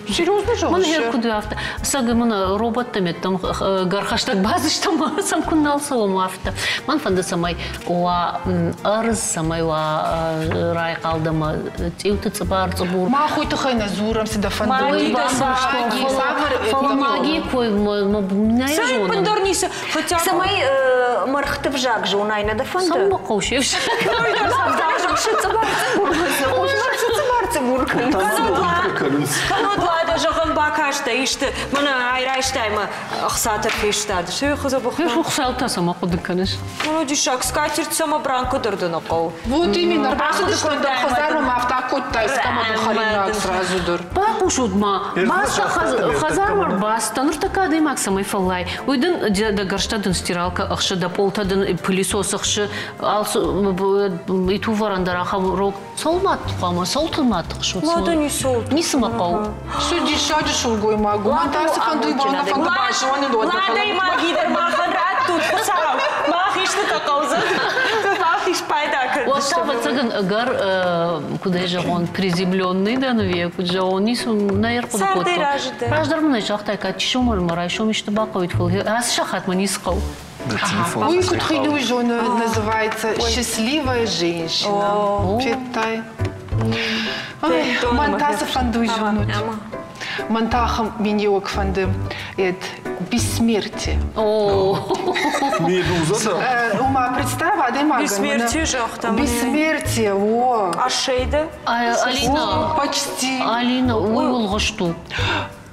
Серьезно же? Мана хер куду авто. Сага мана роботами там гархаштаг базыш там сам куннал салом авто. Ман фанда самай ва арыз самай ва рай калдама тиуты цабар цабур. Ма хуйты хайна зурам сида фандуи. Фаламаги кой на я жона. Сай пандарниса. Хотя самай мархтыв жак жона ина да фанда. Сам бакаушевш. Жаган бакашта иште мана айраштайма ахсатыр фештады. Шо хозабах. Я хухсалта сама кудыканеш. Ну дишак скатерть сама бранко дырдына кау. Вот именно бранко дырдына хазарма автокотта искама бухарина сразу дыр. Папушудма. Баста хазармар баста нуртака даймак самай фаллай. Уйдын да гарштадын стиралка ахшы да полтадын пылесос ахшы алсу иту варандара хамрок солмат хама солтмат хшут. Лада не солт. Не самакау. Шади шулгой магу. Мантасы фандуй бана фанду башоны дода. Лада и магидер махан раттут пасарам. Махишты такауза. Махиш пайдак. Вот там цаган гар куда же он приземленный да на веку же он не наер под кот. Раждар мне жахтай кат шумар мара шум что бакавит фул. Ас шахат мне искал. Ой, кутхидуй жона называется счастливая женщина. Читай. Мантасы фандуй жонут. Мантахам миньок фанды. Это бессмертие. Медуза, да? Ума, представь, а ты мага. Бессмертие жахта. Бессмертие, о. А шейда? Алина. Почти. Алина, ой, улгошту.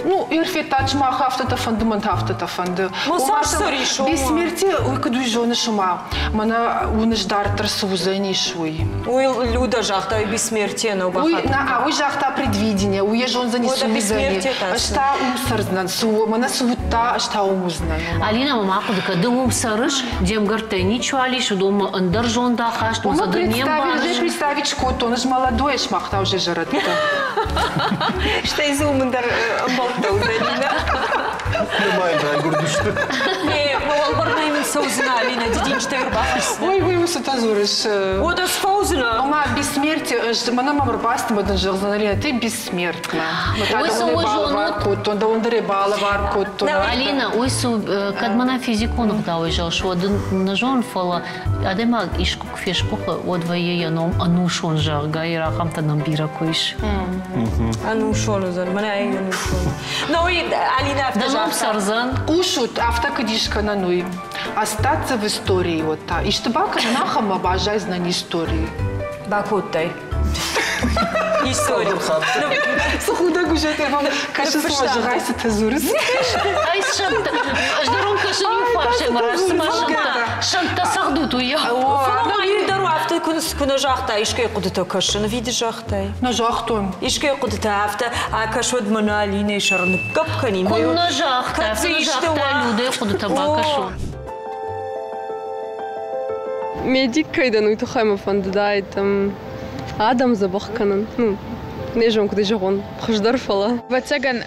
Ну, ирфетач мах автота фанды, мант автота фанды. Бессмертие, ой, каду жона шума. Мана унаждар трасузани шуй. Ой, люда жахта и бессмертие на убахат. Ой, жахта предвидение, ой, жон за несузани. Ашта умсарзнан, мана сувута, ашта умузнан. Алина, мама, куда дым сарыш, дем гарте ничего алиш, дома андар жон да хаш, то за днем баш. Представить шкот, он же молодой, шмахта уже жаратта. Что из умандар болта удалина? Немає гордишти. Не, волбарна именно соузна, Алина, дедин что ирбахас. Ой, вы высота зуриш. Ода сфаузна. Мама, бессмертие, мана мамар басты, мадын жығзан, Алина, ты бессмертна. Ойсу ойжонут. Да он дыребала варкот. Алина, ойсу, кадмана физиконок да ойжал, шо один нажон фала, адема ишкук фешкуха, одвае яном, анушон жага, ирахамта намбира койш. Анушон узан, мана ай анушон. Ну и Алина автожарта. Сарзан. Ушут автокадишка на нуй. Остаться в истории вот та. И что бака нахам обожай знание истории. Бакуттай. История. Сухуда гужет, я вам каша сможет это зурис. Ай, шанта. Ждарон каша не фарше, мараш смашанта. Шанта сахдуту я. Ну, и дару авто куна жахта, ишке куда-то каша, на виде жахтай. На жахтом. Ишке куда-то авто, а каша от мана Алина и шарны капкани. Куна жахта, люди куда-то бакашу. медик кайдан уйты хайма фандыдай там адам забахканан. Нежом куда жагон хождар фала. Вацаган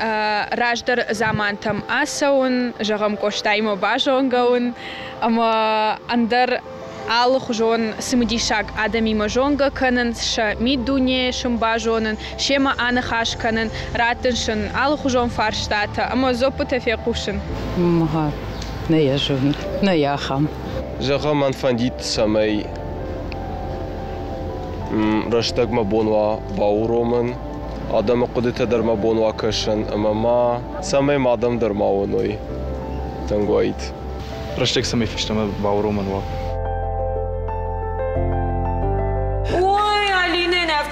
раждар заман там асаун жагам коштаймо бажонгаун ама андар алых жон сымдишак адами мажонга канан ша мидуне шамбажонан шема анахаш канан ратеншен алых жон фарштата ама зопута фекушен. Мага не я жон не я хам. Жагам анфандит самай раштаг ма бонва бауроман адам кудета дар ма бонва кашан ама самай мадам дар мауной тангоит раштаг самай фиштама бауроман ва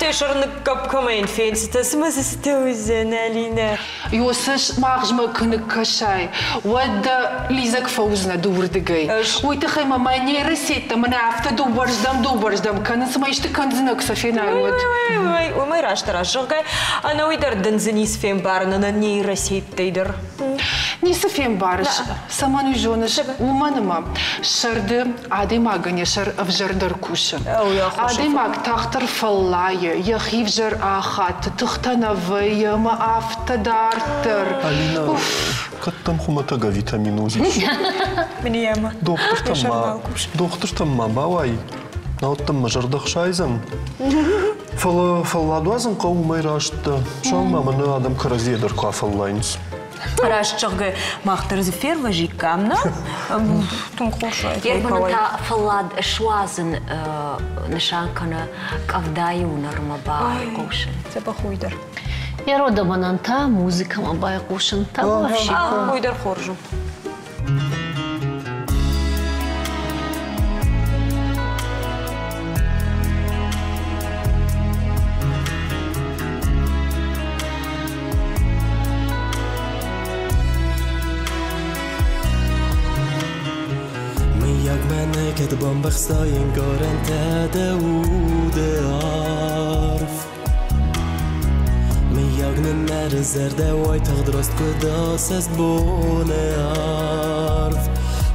Шарны капкамайн фенсита смысстеузен Алина. Йосыш мағжма күні кашай. Вадда лизак фаузна дурдыгай. Ой, ты хайма майне ресетта, мана авто дубарждам. Канын смайшты канзынак сафенай вот. Ой, май раштарашыргай. Ана уйдар дынзынис фен барна на ней ресеттейдер. Не сафен барыш. Саман уйжоныш уманыма. Шарды адемагане шар авжардар куша. Адемаг тахтар фаллайы. Яхивжар ахат, тухтановые, маавтадартер. Алина, как там хуматага витаминузиш? Миньяма. Доктор там мабавай. На вот там мажардах шайзан. Фалладуазан каумай рашта. Шон маманы адам каразедер кафаллайнс. Рашчага махтар зефер важикамна. Тун хошай. Ербаната фаллад швазен нишанкана кавдаю нармабай кошен. Це похуйдар. Я рода бананта музыка мабай кошен. Там вообще. Хуйдар хоржу. Kad bombachstajen garantade ode arf Mi jagnen nere zerde oj tagdrost kudas es bone arf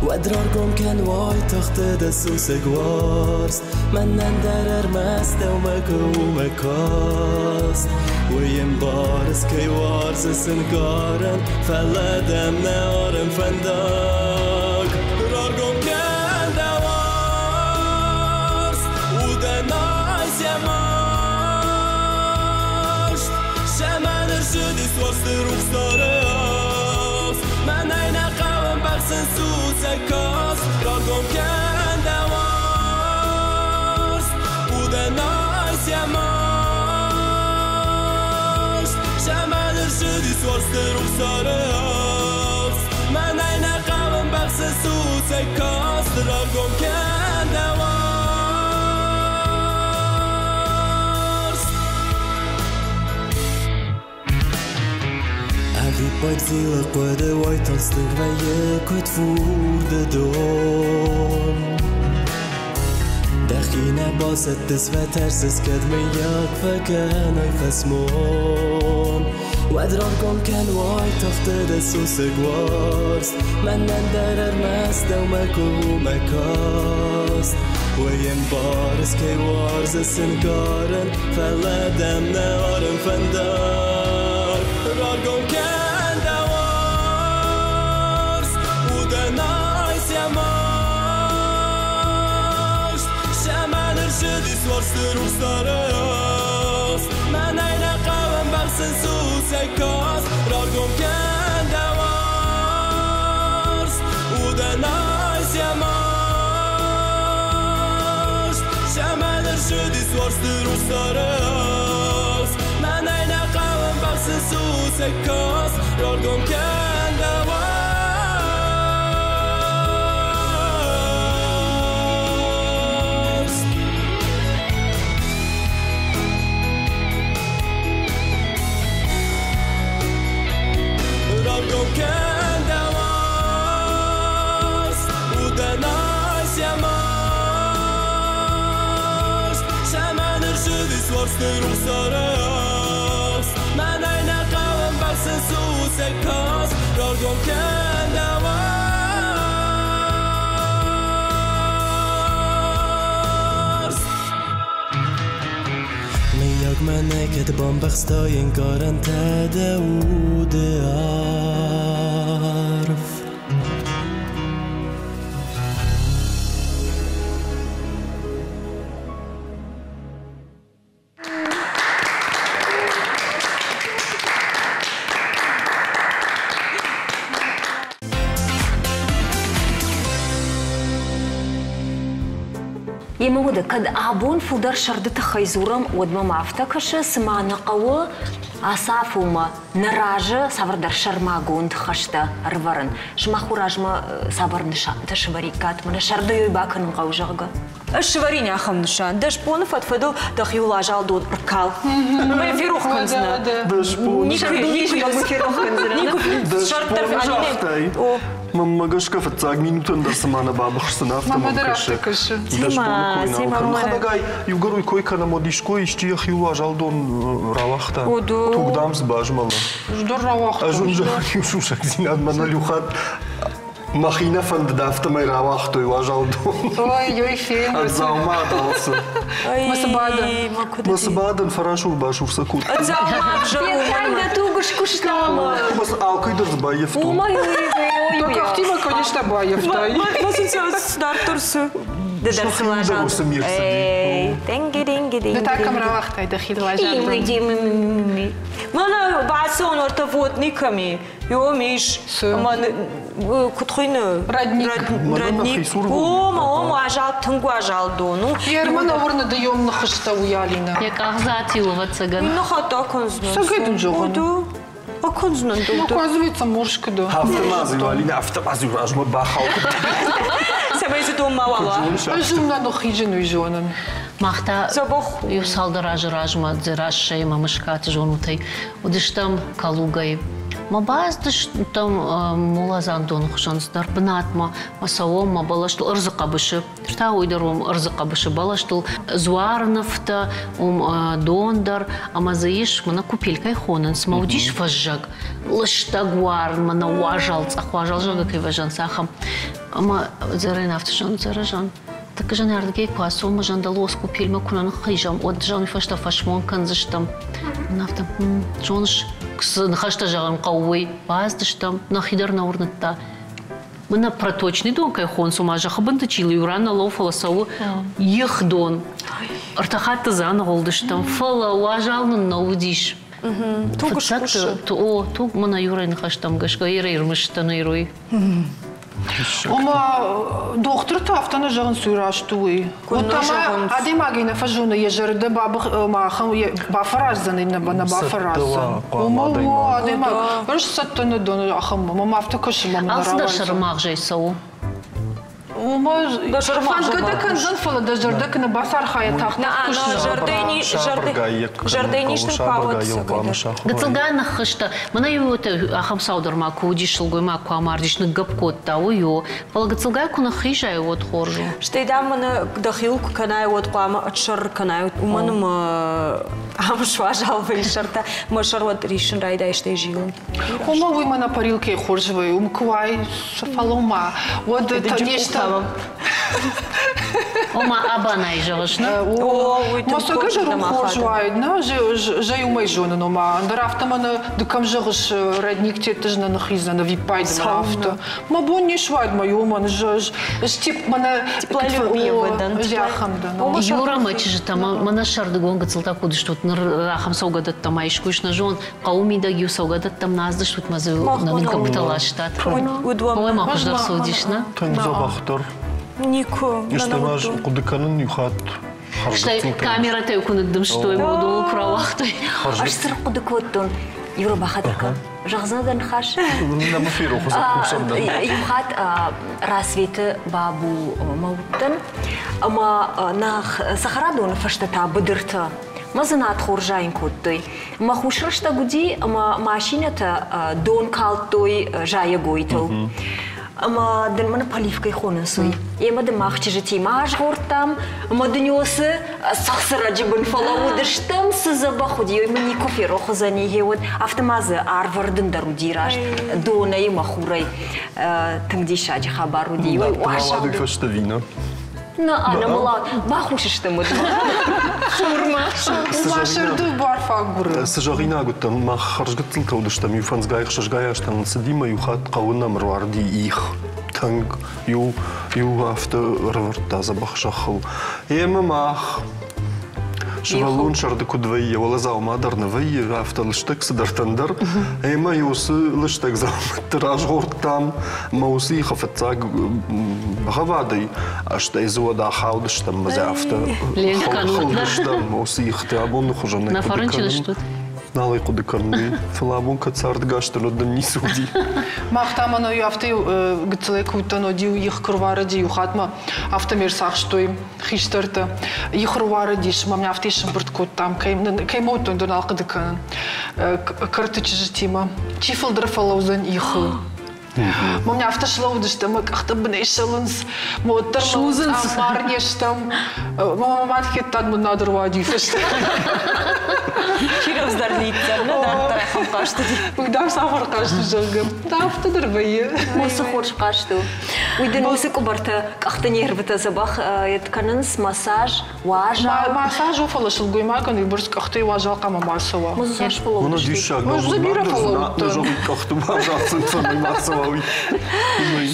Wadrar gom ken oj tachte des useg wars Men nenderer meste o mekast Ujem bares kei wars es en garen Felledem ne arem fendag Rar gom ken Swasty ruchstare aus Man eine Kauen Bachsen zu zerkos Ragom kende was Ude nais jamasz Shemener shudi swasty ruchstare aus Man eine Kauen Bachsen zu zerkos Ragom kende was Pojď zíle pojede vojtal stygve je kot furde dom Dachine baset des veterses kad me jak faken ay fasmon Wadrar gom ken vojtal des useg wars Men nenderer mest au meko mekast Ujem bares kei wars esen garen Felledem ne arem fendar Rar gom ken Swasty ruchstare aus Man eine Kauen Bachsen zu zerkos Rar gom kende wars Ude nais jamasz Shemener shudi swasty ruchstare aus Man eine Kauen Bachsen zu zerkos Rar gom kende wars Swasty ruchstare aus Man eine Kauen Bachsen zu zerkos Rar gom kende was Het bombachsta in quarantade u de arf. يمود قد أبون فودر شردت خيزورم ودما مافتكش سمعنا قوة أصافوما نراجة صبر در شرماغوند خشتا رورن شما خوراجما صبر نشان تشبريكات من شرده يباكن قوجاغا الشوارين يا خم نشان داش بون فتفدو دخيو لاجال دون ركال ما في روح كنزنا داش بون نيكو في روح كنزنا نيكو شرط ترفعني ماما قاش كفت تاع مينوتن در سمانة بابا خصنا في ماما درفتكش سيما خدا قاي يقولوا يكوي كنا موديش كوي يشتي خيو لاجال دون رواختا توك دامس باج ماما جدور رواختا أجون جا يوشوشك زيناد منا اليوخات ماخينا فند دافت ما يراوختو يواجال دون اوي فين الزعمات اصلا مسبادا فراشو باشو سكوت الزعمات جو كايدا توغش كشتاما بس كيدر زبايفتو وما только актива, конечно, боевтай. ما сейчас دارترس درس لاجال دينغي ده تاكم رواختي دخيل لاجال ما انا بعسون ارتفوت نيكمي يوميش ما كتخين родник о ажал тынгу ажал дону ерма наверное даем на хышта уялина я казатилова цыган ну хата конзно сагайдун жогон а конзно оказывается моршка да автомазы алина автомазы ажма бахал سبعي دوم ماوالا أجمع نخيجن ويجونن مختا يوصل راجما درаж شيء ما مشكات جونوتي ودشتم كالوغاي ما باز دشتم مولازان دون خشانس در بنات ما سوام ما بالاشتل أرزقة بش شتا ويدروم أرزقة بش بالاشتل زوار نفتا دون در أما زيش منا كوبيل كاي خوننس ما وديش فجق لشتا غوار منا واجال أخواجال جاga كي فجان ساخم أما زرين أفتشان زرجان تكجان هردقي كواسو مجان دلوس كوبيل ما كنا نخيجام ودجاني فشتا فشمون كنزشتم نفتم جونش نخشتا جاغن قوي باز دشتم نخيدر نورنتا منا проточный дон кай хон сумажа хабынты чилы юрана лофала сау يخدون ارتخات زان голдыштам фала важалнын наудиш тугуш то мана юрайн хаштам гашка ирмыштан ируй Ома доктор тафтана жагын суйраштуй. Оттама адемагина фажуна ежерде бабы махам бафараздан на бафараз. Ома адема рш саттана дон ахам мама автокош мама алсда шармак жайсау. Ома фангада канзан фала да жердек на басар хая тахта. Жардейнишн паватса. Гацылган хышта. Мана юта ахам саудыр маку дишылгой маку амардишны гапкот та уё. Пала гацылгай куна хижай вот хоржу. Штейдам мана дахилку канай вот пама отшар канай уманым амшва жалвы шарта машар вот ришн райда иштей жилын. Ома вы мана парилке хоржвы умквай шафалома. Вот это нечто Ома абанай жогышна. Масага жару хоржвай, на жай умай жона нома. Дарафтамана дыкам жогыш родник тетежна нахизна на випайда дарафта. Ма бон не швайд мою ман жож. Штип мана теплолюбивый жахамда. Юра мачжа там мана шарды гонга цылта куды что рахам саугадат там айшкушна жон каумида гю саугадат там наздыш тут мазы на капиталаштат. Ой ма хождар судишна. Танзабахтар. Нико. Иштемаж кудыканын юхат. Штай камера те укундым что ему дол кровахтой. Аш сыр кудыкоттон. Юра бахатырка. Жагзадан хаш. На мафиру хусамдан. Юхат расветы бабу мауттан. Ама на Сахарадон фаштата быдырта. Мазанат хоржайн коттой. Махушрашта гуди ама машината дон калтой жая гойтол. Ама ден мана поливкой хонасуй. Ема ден махче жити маж гортам. Ама денёсы сахсара джибын фалаудыштам сызаба худи. Ема ни кофе рохо за ней вот автомазы арвардын дарудираш. Дона ема хурай тыңдишаджи хабаруди. Ой, ваш. أنا ملا باخوش تمد شورما وما شردو بعرف أقول سجارينا قلت ما خرجت التودش تم يفنز جاي خش جاي عشان سديما يخات قونا مرواردي إيخ تانج يو هفت رفرت زبخ شخو ما شغلون شرد كدوية ولا زاو ما درنا ويا هفت لشتك صدر تندر ما يوصي لشتك زاو تراج غورتام موسي خفت تاج بغوادي أشتى زودا حاودش تم زافت خلش تم موسي اختيابون خجنا نفرنش لشتوت نالي قد كرني فلابون كتسارد قاشت لدن نيسودي ما ختام أنا يافتي قلت لك وتنو ديو يخكروار ديو خاتما أفتمير ساخشتوي خيشترت يخروار ديش ما ميافتيش برد كوتام كي موتون دون قد كان كرتش جتيما تشيفل درفلوزن يخو ما ميافتش لودش تمك أختبنا إيشلنس موتر شوزنس أمارنيشتم ما تكيت تاد من نادر وادي فشت كيف زدرنيتر ندم ترحم قاشتي وقدام سافر قاشتو جلقم تعرف تدربيه موسى خورش قاشتو ويدن موسى كبرت أختني هربت زباخ يتكننس مساج واجا مساج وفلش الجوي ما كان يبرز أختي واجا قام مع سوا مساج فلوس أنا ديشاق مش زبيرة فلوت نجوم أختو واجا سنتنا مع سواوي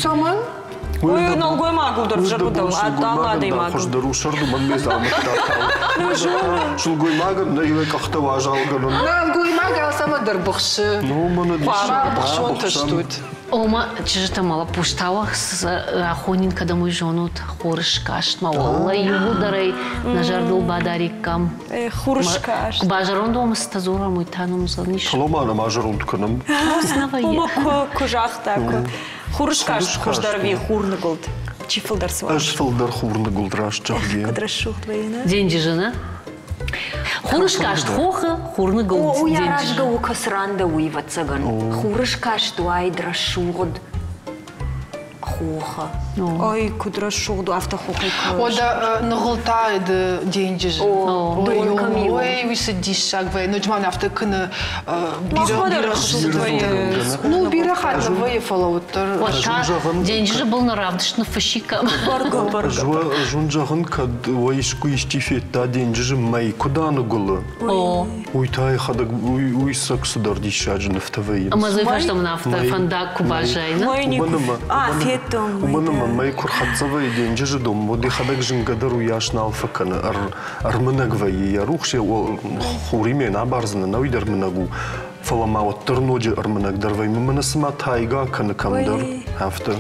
سامان Ой, налгой магу доржарудам, а таладай магу. Хош дару шарду мангез аматтакал. Шулгой мага наиле кахта важалгалун. Налгой мага сама дарбахш. Ну, мана бахшон таштут. Ома, чижата мала пуштавах с ахонин, когда мой женут хорш кашт мала юдарай на жардул бадарикам. Хорш кашт. Бажарон дома стазура мой таном заниш. Халомана мажарун тканам. Основа е. Ома кожах тако. Хорш кашт хождарви хурнагулд. Чифилдар сваш. Аш филдар хурнагулд рашчахги. Кадрашух твоина. Деньги жена. Хорш кашт хоха хурнагулд. О, я рашга у касранда уйва цаган. Хорш кашт уай драшугд. Хоха. Ой, кудрашугду автохохай каш. Ода нагултай де деньги же. Ой, висадишак вей. Ну джман автокны бира. Ну бира хадра вей фалаутер. Деньги же был наравдышно фашика. Барга. Жунжаган кад вайшку истифет та деньги же май куда нагулы. Уй тай хадак уй сак судар дишаджи нафтавей. А мы зафаш там нафта фандак кубажайна. А, фетом. Убанама май курхатсавей деньги же дом. Води хадак жингадару яшна алфакана арманагвей. Я рухше хуриме набарзна навидер манагу. Фалама вот терноджи арманагдарвей. Мы сама тайга кана камдар афта.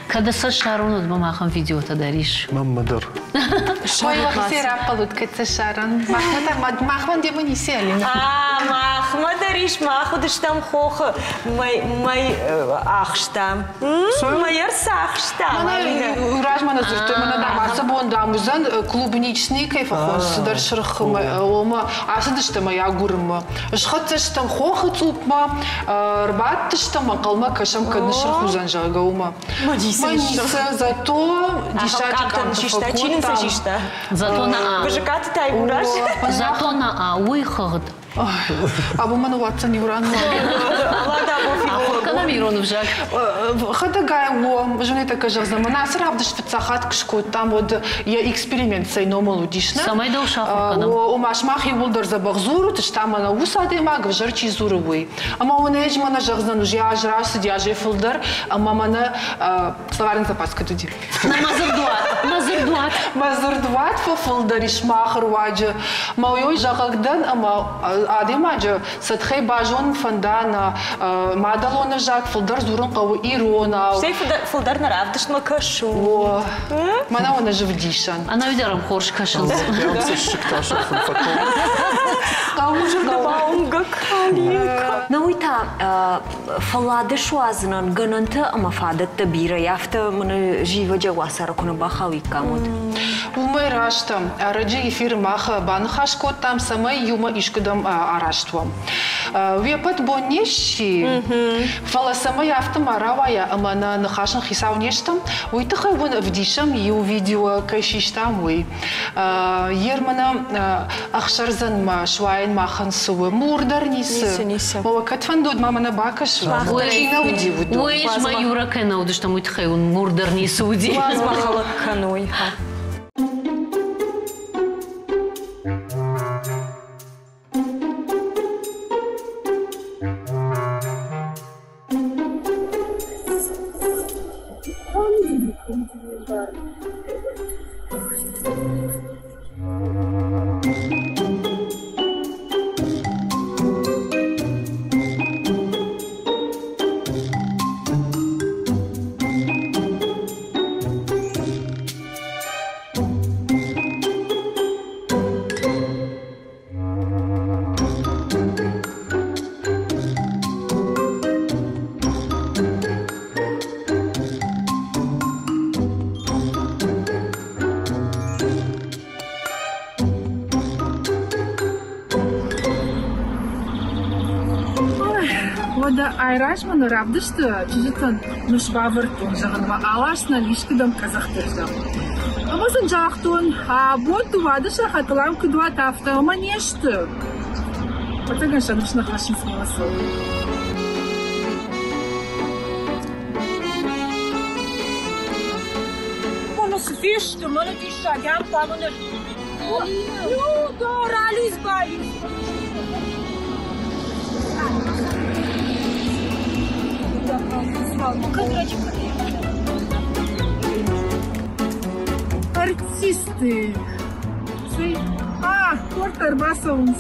Когда Сашарон от мамахам видео тадариш. Мамадар. Ой, вахтера полут кецешаран. Махман демони сели. Махмадариш махудыш там хоха. Май ахштам. Майер сахштам. Уражмана зурты мана дамаса бондамузан клубничный кайфахос даршырх ома асыдышты моя гурма. Шхатсыштам хоха цупма. Рбаттыштам акалма кашам каднышырх узан жагаума. Маниса зато дишачкам факунта. Зато на А. Бажакаты тайгураш. Зато на А. Уйхагд. Або мануватса не уран. Когда миронов жак. Хадагай о, жене така жазна. Мана сравдыш фицахат кшко там вот я эксперимент сей номалу дишна. Самай да ушахуканам. О машмах и булдар за багзуру, тш там она усаде маг вжарчи зуровый. Ама он эж мана жазна нуж я ажрас я же филдар, ама мана словарен запас катуди. Мазырдуат фо филдариш махр ваджа. Мауй жагагдан ама адемаджа сатхай бажон фандана мадалона жак филдар зурун кау ирона. Сей филдар наравдыш макашу. Мана она же вдишан. Она видером хорш кашил. Я все шикташа филфакон. Nauita falade шуазнан гананта ама фадат табира яфта мана жива джавасара куна бахави камот. Умай раштам раджи эфир маха банхашко там самай юма ишкадам араштвам. Вепат бонеши фала самай яфта маравая амана нахашан хисавнештам. Уйтаха вон вдишам ю видео кайшиштам уй. Ермана ахшарзан ма швайн махан суwe мурдар нисе. Катфан дод мама на бакаш. Ой, маюра канауды, что мы тхай он мурдар не суди. Махала каной. Айраш мана равдышты, чижитан нушбавыртун, жағынма алашна лишкидам казахтырдам. Амазан жақтун, бон тувадыша хатылам кыдва тафта, ама нешты? Потаган шанушна хашин смыласы. Мана свишты, мана диша, ям тамана. Ну, да, рализ бай. Артисты. Торт Арбасаунс.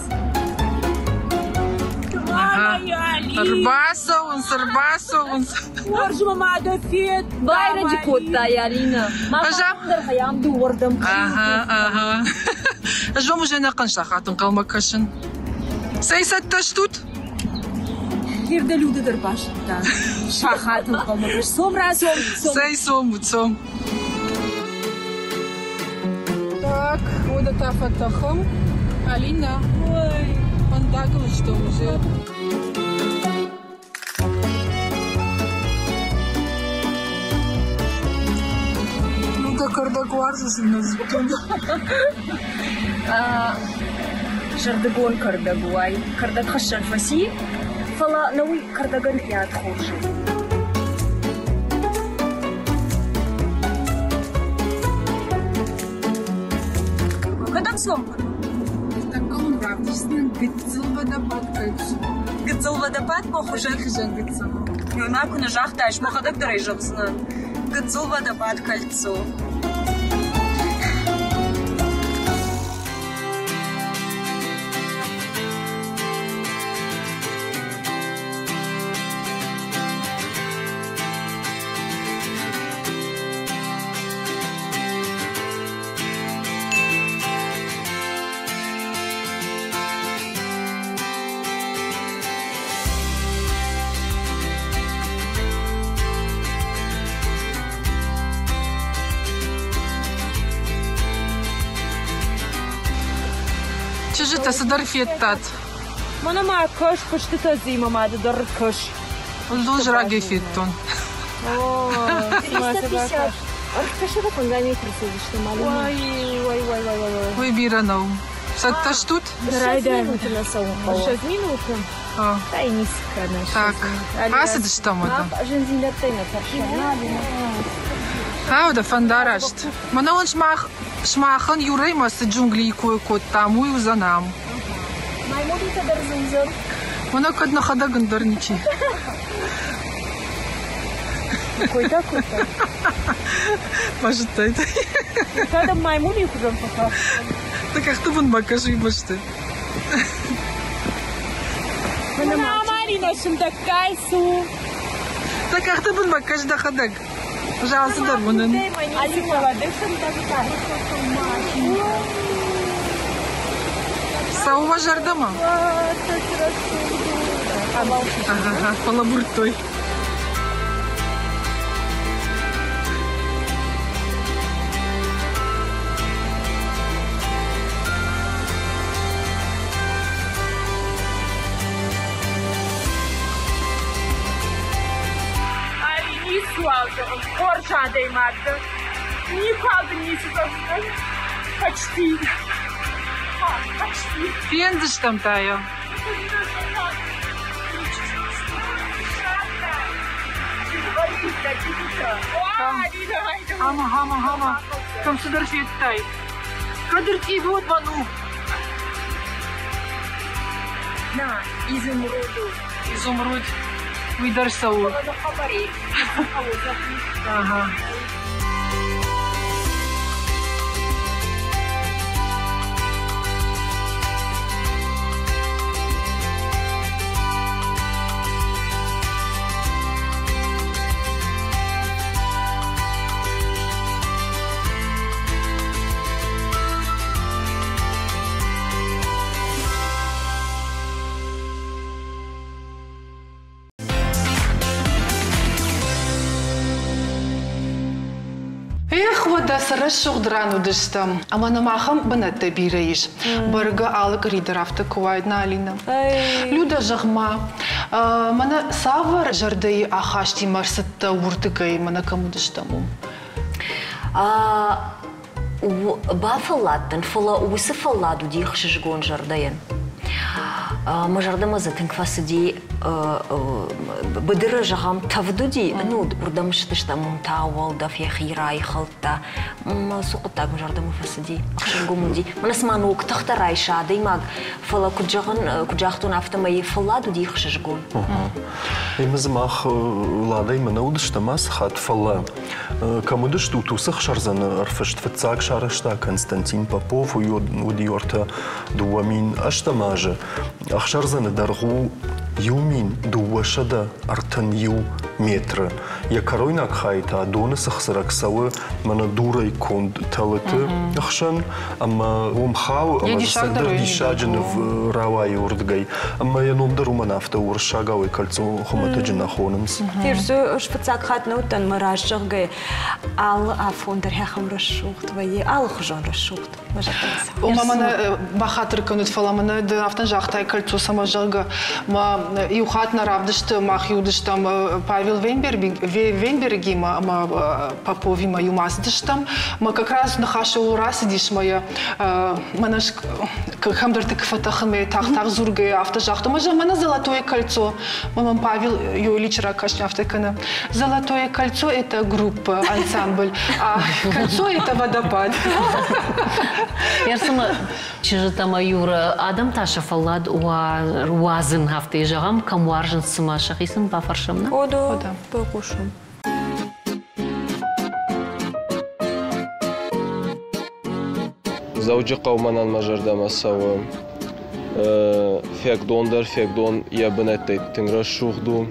Арбасаунс. Оржма мада фет. Байра дикотта, Ялина. Мамамдар хаямду ордам. Ага. Ажом уже нақанша хатын қалмакашын. Сайсатташ тут? Ерде людыдыр башында. Шахатын қалмакаш. Сом. Сай сом. Так, вот это фотохом. Алина. Ой, он дагл, что уже. Ну-ка, кардагуар же нас. Жардагон кардагуай. Кардагхашар фаси. Фала науи кардаган ят хоши. Сом. Таком равдишный гыцыл водопад кайчу. Гыцыл водопад похожен гыцыл. Юна куна жахташ махадак дырайжабсына. Гыцыл водопад кольцо. Чижита садарфеттат. Мана ма кош почти тази мама да дъркаш. Луж раги фиттон. О, 350. Аркаша да пангани присъдище мали. Ой. Ой биранау. Сатташ тут? Райда на салон. 6 минути. Тай ниска наша. Так. Асыдыш там это. Жензиляттай на парша. Да фандарашт. Мана он шмахан юреймас джунгли кой кот таму и узанам. Маймуди тадар зунзор. Мана кадна хада гандарничи. Койта. Может это. Когда маймуди кудам пока. Так как ты вон покажи башты. Мама Алина шимдакай су. Так как ты вон покажи да хадаг. Жалко дарвунен. Алина воды шимдакай. Саува жардама. Ага, палабуртой. Поршадой мадда. Никогда не сюда. Почти. Пензыш там тая. Хама. Там сюда фет тай. Кадырки вот вану. На, Изумруд. Уйдар сау. Ага. Эх, вода сарашух драну дыштам. Ама намахам бынатта бирейш. Барга алык ридерафта куайдна Алина. Люда жахма. Мана савар жардai ахашти марсатта уртыкай мана кому дыштаму. Ба фалаттан, фала усы фалладу дихшишгон жардаян. Мажардама затын квасыди быдыры жағам тавдуди, урдам шытыштамым тауалда, фехирай, халта, суқыттаг мажардама фасыди, ақшыргумуди. Манасману уктахтарай шады, имаг фала куджахтун автомай фалладу дихшишгон. Имазмах ладай манаудыштамас хат фала. Камудышту тусах шарзаны арфышт фацак шарышта Константин Попов удиорта дуамин аштамажы. Ахшарзаны даргу юмин дуашада артан ю метры. Я коройнак хайта доны сахсараксавы мана дурай конд талыты ахшан, ама умхау амазасандар дишаджаны в равай урдгай. Ама я номдару манафта уршагавы кольцо хуматаджы нахонымс. Тирзу шпацак хатнутан маражжагай ал афондар хахам расшухт вае ал хужон расшухт. Мамана бахатыр көнүт фаламана да автан жахтай кольцо самажага ма иухатна равдышты мах юдыштам Павел Вейнберги ма Попови ма юмаздыштам ма как раз нахашу раз идиш моя манаш хамдар ты кфатахын ме тахтах зурге авто жахта мажа мана золотое кольцо мама Павел Юличера кашняфтыкана. Золотое кольцо это группа ансамбль, а кольцо это водопад. Ярсыма чижытама юра адам таша фаллад уазын хафты жағам камуаржын сыма шахисын бафаршымна? Ода, покушам. Заужи қауманан мажардама савы. Фекдон ябынеттай тыңра шухду.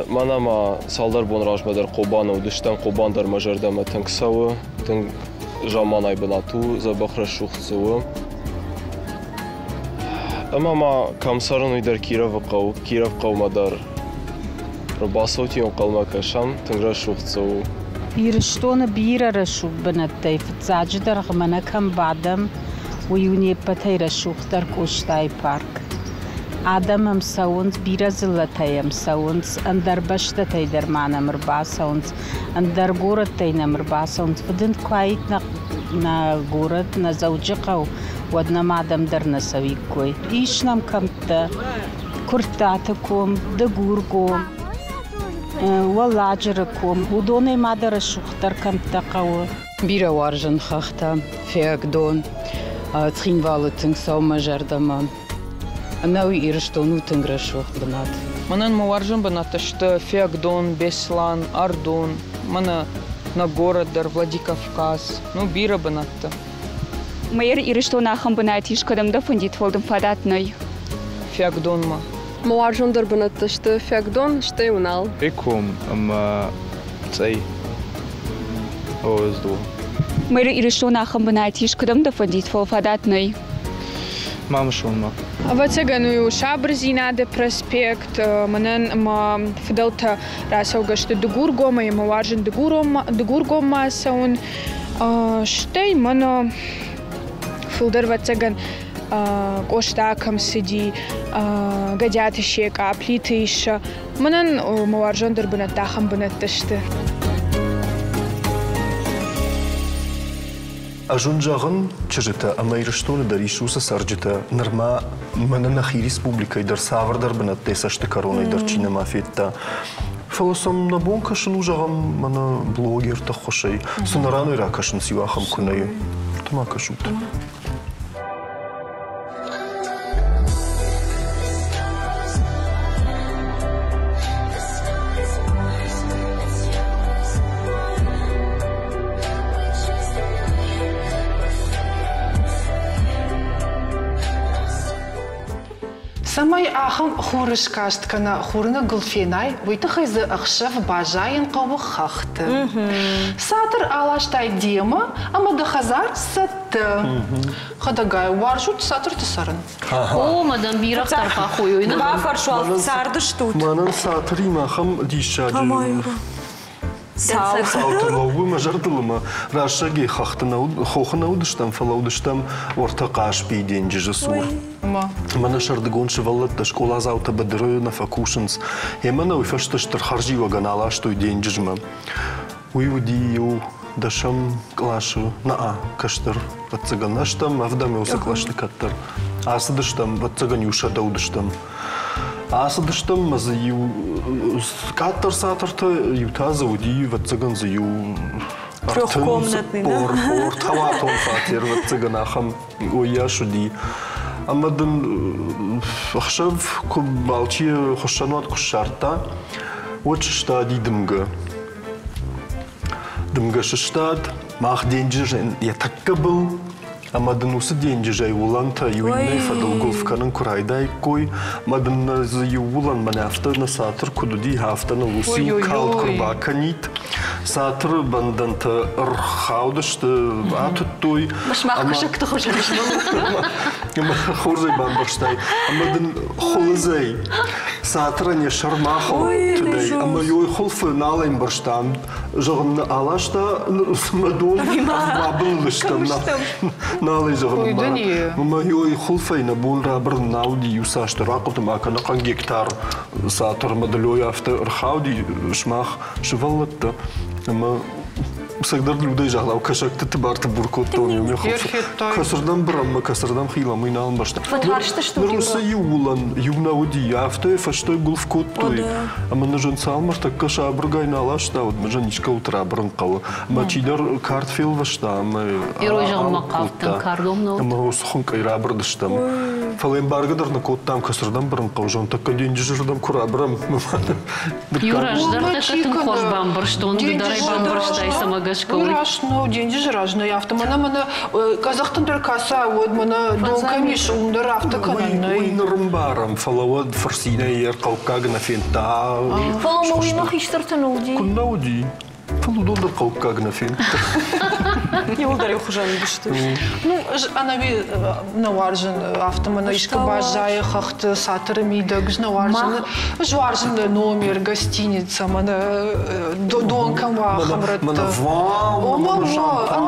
Манама салдар бон рajmaдар қобаны удыштан қобандар мажардама тыңсавы. Тың жаман айбынату забахра шухцывы. Амама камсарын уйдар Киров қаумадар рыбасаутион қалма кашам тыңра шухцывы. Ирштона бира рашух бынаттай фцадждар ғмана кам бадам уюне патайра шухтар коштай парк. Адамам саунс бира зылатаям саунс андар башта тайдар манамыр басаунс андар город тайнамыр басаунс вдын квайт на город на заужикау однам адамдар на савикой. Ишнам камта куртатаком дагургом валаджраком удоне мадара шухтар камта кау. Бира варжан хахта феагдон цхинвалы тыңсау мажардама. Науи ирштону тыңрашух бынат. Манан муаржан быната, что Феагдон, Беслан, Ардон, мана на городдар, Владикавказ, бира быната. Майер ирштона ахам бынат ишкадамда фондит волдым фадатной. Феагдон ма. Муаржан дар быната, что Феагдон, что и унал. Эком, цей. Оздо. Майер ирштона ахам бынат ишкадамда фондит волдым фадатной. Мама шонма. Вацагану Шабрзинада проспект, манан фиделта расауга, что дегургома и маваржен дегургома саун, штей мано филдер вацаган коштакам сиди, гадяты щека, плиты еще, манан маваржен дербанатахам банатташты. Ажун жағын чыжыта амайрыштоны даришуса сарджыта нырма мананахи республикай дар савардар бынаттай сашты коронай дар чина мафетта. Фаласам на бон кашын ужағам мана блогер та хошай. Сунарану ира кашын сивахам кунай. Тума кашута. Самай ахам хурыш кашткана хурына гулфенай, выйтахайзы ахшав бажайын қауы хақты. Сатыр алаштай дема, ама дахазар сатты. Хадагай варжут сатыр тысарын. О, мадам бирақтар пахойойны. Бафаршуал сарды штут. Манан сатыр имахам дишаджы. Саутырлауы мажардылыма. Рашаги хохынаудыштам, фалаудыштам ортақаш бейден жежі сур. Мана шардыгон шываллатта школа заута бадыры на факушынс. Емана уйфаштыштыр харжива ганалаш той ден жежма. Уйвуди дашам клашу на каштыр. Ватсаганаштам, авдаме усаклашты каттыр. Асыдыштам, ватсаганюша даудыштам. Асыдыштам, мазы ю каттыр сатырты юта зауди ватсаган за ю трехкомнатный, да? Таватон фатер ватсаганахам ойяшуди. Амадын ахшав балчи хошануат кушарта очышта дидымга. Дымга шыштад, мах денжir я такка был. Амадын усы денжи жай уланта юиннай фадылголфканын курайдай кой. Амадын за юулан мане афта на сатыр кудуди хафта на луси калт курбаканит. Сатыр банданта рхаудышты атуттой. Башмахышык тухушыш. Хорзай бамбаштай. Амадын холызай. Сатыр не шармахо тудай. Ама юй холфы налайм барштам. Жағымны алашта мадон бабылыштам. Налай жағымна. Ама юй холфай на бунра бір науди юсашты рақылтым акана қан гектар. Сатыр мадалой афты рхауди шмах шываллатты. Ама сагдар людей жағлау кашакты тыбарты буркотты ойым. Касырдан бірам, касырдан хилам ойналым башты. Фатхаршты что ли? Нұрысы юулан, юнауди афты, фаштой гулфкоттой. Ама нажан салмар так каша абыргай налашта, вот нажан ишка утра бірін қалы. Ама чидар картфел вашта, ама... Ирой жағыма қавтын кардомна. Ама осықын кайра бірдіштам. Фалайм баргадар на коттам касырдан бірін қау, жон такка денжі жырдам кура бірам. Юра, ждарды катын хош бамбыр, что он гидарай бамбыр штай самагашковый. Рашно, денжі ражно яфты. Мана казахтын дұркаса, вот мана долкамиш умдар авто кананной. Ойнырым барам, фалауад фарсина ер қалқағына фента. Фалау мауимах иштартын олди? Күнна оди. Фалудондар қалқағына фента. Я ударил хужан бішті. Ну, анави наваржын автомана ишка бажай хахты сатыры мидаг наваржын. Жваржын номер гостиница, мана донкам вахамрат. Мана вау, мана шампан.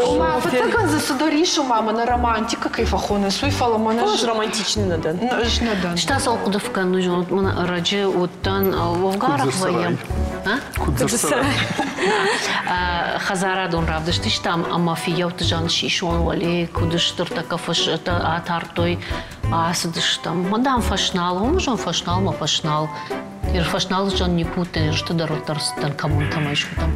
Ома, фатакан засадаришу, мама, на романтика кайфахоны. Суй фала, мана Тоже романтичный надан. Надан. Что салқудовка нужен? Мана раджи оттан вовгарах ваям. Кудзарсарай. Хазара дон равдыштиш там амафия утжан шишон вали кудыштыр такафыш атартой асыдыштам. Мадам фашнал, он жон фашнал, ма фашнал. Ир фашнал жон никутен, что даротарстан камун тамайшутам.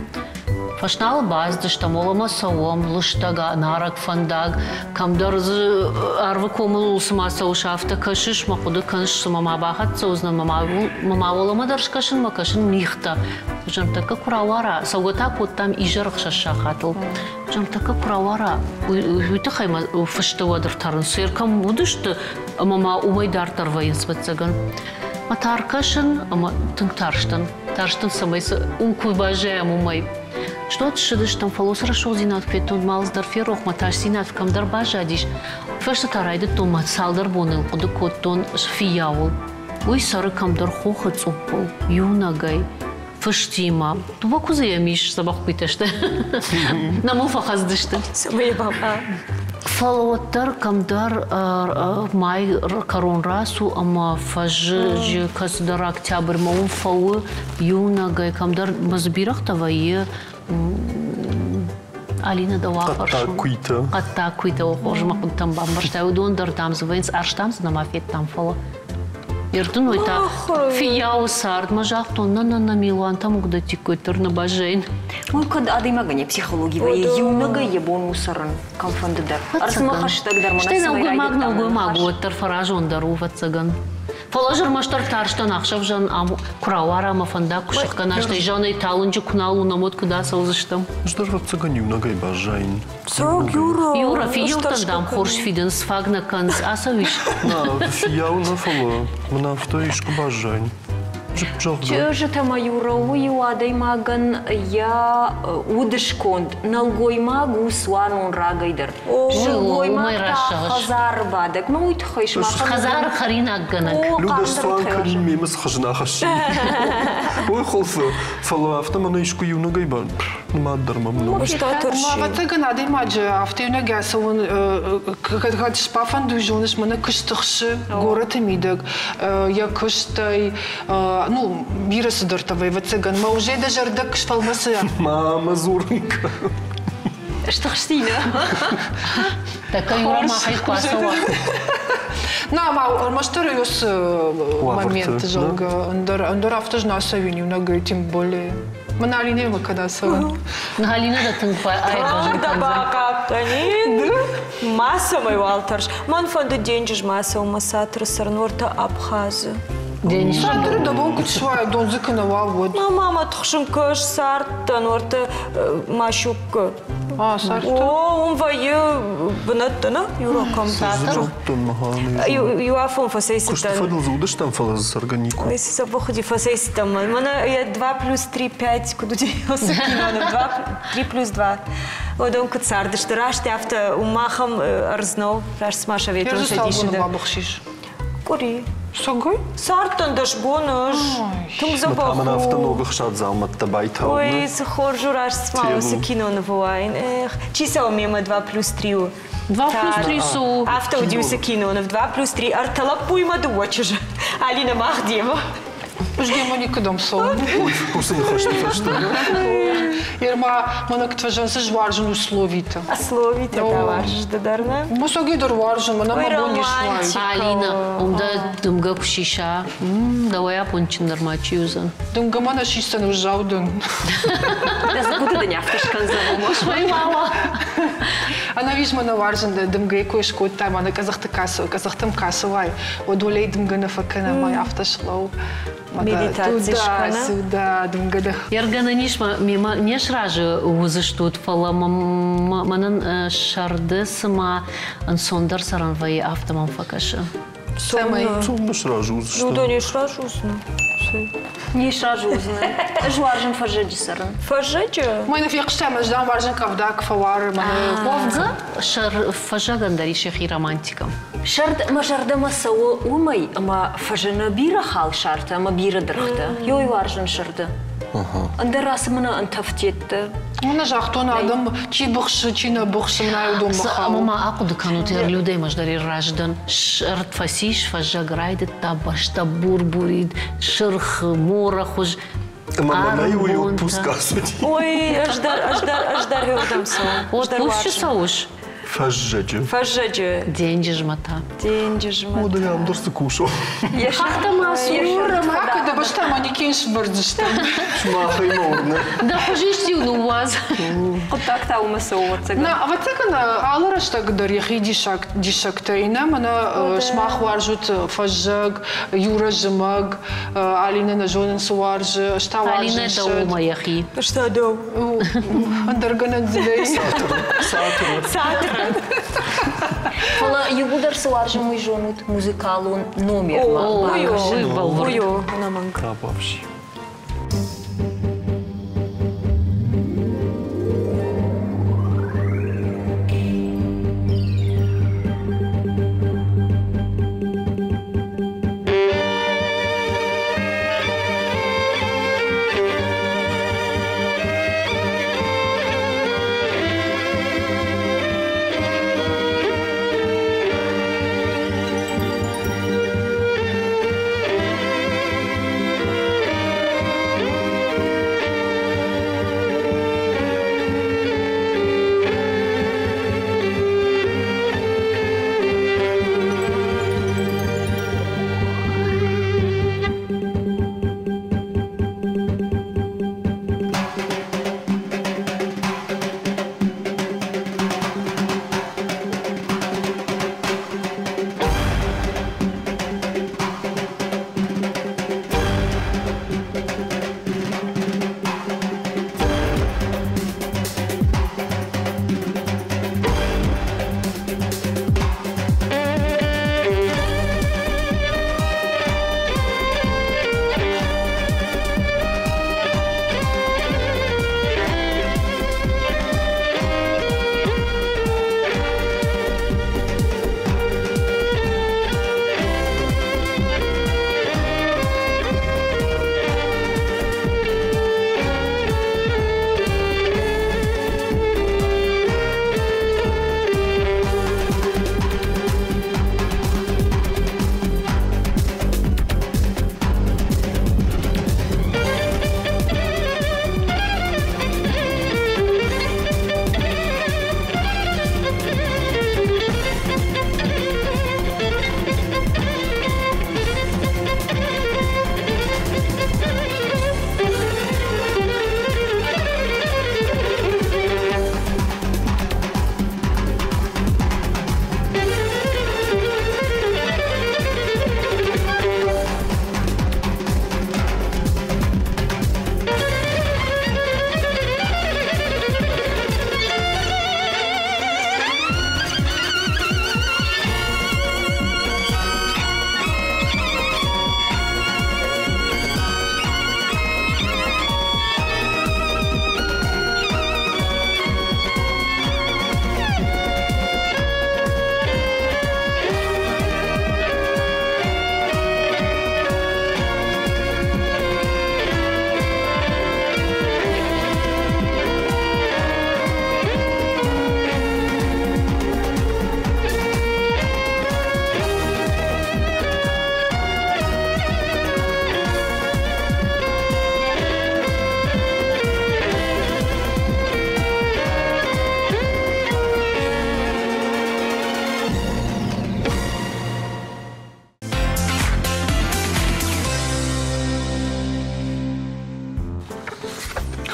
Фашнал баздыштам, олама савом, лыштага, нарак фандаг, камдар арвы комыл усмаса ушафта кашыш, мақуды канш мама бахат соузна мама олама даршкашын макашын нихта. Жон така куравара, саугата коттам ижарық шашахатыл. Жон така куравара, уйты хайма фаштавадыр тарын сыркам будышты, мама умайдар тарвайын спатсаган. Матаркашын, ама тыңтарштын, тарштын самайсы куйбажаям умай. Что ты шидыш там фалос рашол зинат кветон малздар ферох маташ синат камдар бажадиш. Фешта тарайды томат салдар бонел куды коттон фиявул. Уй сары камдар хоха цуппол, юнагай. Фыштима. Туба кузы ямиш сабах питашты. Наму фахаздышты. Самая баба. Фалоттар камдар май карон расу ама фажы касдар октябрь маун фауы юнагай камдар мазбирах тавае Алина давахаршу. Қатта куйта охожу мақуттан бамбарштай удондар дамзывайнс арштамз намафет там фала. Иртын ойта фияу сард мажақтон на милуан там угда тикөтір на бажайын. Мой код адаймагане психология юнага ебон усарын камфандыдар. Арсыма хаштагдар мана сымай магу оттар фаражондар уватсаган. Положир маштар тарштан ақшав жан куравара мафанда кушыққа наштай жаны талынжы күнал унамот куда саузыштым. Ждар ватсаган юнагай бажайын. Сог Юра. Юра фияутан дам хорш фиден сфагна канз асавиш. Фияу на фала. Мана авто ишку бажайын. Чөжі тамаюра уйу адаймаган я удышконд, налгойма гусуан он рагайдыр. Жылгойма хазар бадык, ма уйт хайшма. Хазар харинак ганак. Людаш суан харин мемес хажна хаши. Ой холфы, фала автомана ишку юна гайбан. Маддар мамно. Ватаган адаймаджи автоюна гасован кад шпафан дуйжониш мана кыштыхшы город имидак. Я кыштай ну, бира сыдыртовый, ватаган. Ма уже даже рдак шпалмасы. Мама зурнка. Что хштина? Такая юра махай классова. На, ма что рёс момент жолга. Андор автож на совиню нагай тем более. Мана Алина ма когда совин. На Алина да тынпа ай да бака танин. Масса мой Валтерш. Ман фонда деньжиш масса у масатра сарнорта Абхазы. Деньги. Сартыр да бон кучвай дон зыкынова вот. Мама тхшим кыш сарт норта машук. Сарт. О, он вае бнаттана юракам сартыр. Юафон фасейситан. Кушта фадл зудаш там фалаз с органику. Ой, се заходи фасейситан. Мана я 2 плюс 3 5 куда делся кино 2 3 плюс 2. Одон кцардыш дырашты авто умахам арзнов раш смаша ветрон садишинда. Кури. Согой? Сартан даш бонаш. Тум забаху. Мана автонога хшат залмат табайта. Ой, схор жураш смалося кино на вуайн. Эх, чисел мема 2 плюс 3. 2 плюс 3 су. Авто удился кино на 2 плюс 3. Арталак пуйма дочь. Алина Махдева. Ждем никогда сон. Пусть не хочешь что. Ерма манак тважансы жваржен условита. Условита да варж да дарна. Мусоги дар варжен мана мабони швай. Алина, умда думга кушиша. Давай я пончин дармачи юзан. Думга мана шистан ужауден. Да забуду да няфташкан завомо. Швай мама. Она виж мана варжен да думга екой шкот там ана казахтам касовай. Одолей думга на факана май автошлоу. Медитация сюда, думгада. Яргана нишма мимо не шражи узыштут фала манан шарды сама ансондар саранвай автоман факаша. Самый. Сумма шражи узышту. Ну да не шражи узна. Не шражи узна. Жваржен фажеджи саран. Фажеджи? Мой нафиг штамаш да варжен кавдак фавар мана. Повга шар фажаган даришехи романтикам. Шард мажарда масау умай, ама фажена бира хал шарта, ама бира драхта. Йой варжен шарда. Андарасы мана антафтетті. Мана жақтон адам чи бұқшы, чи на бұқшы мына удом бұқау. Мама ақуды канутер людей маждари раждан. Шард фасиш фажаграйды табашта бурбурид, шырх, мора хуж. Мама ее пускасуть. Ой, аждар геодам сон. Отпущу сауш. Фажеджи. Фажеджи. Деньги жмата. Деньги жмата. О, да я амдорсы кушал. Хахта масура. Мака да башта манекен шбырдышты. Шмахай морны. Да хожишь у вас. Вот так та умасовываться. На, а вот так она алара штаг дарихи дишак тайна, мана шмах варжут фажаг, юра жмаг, Алина на жонен суаржи, шта варжи. Алина да ума яхи. Что да? Андаргана дзидей. Сатра. Фала югудар суаржи мой жонут музыкалун номер. Ой, наманг. Да, вообще.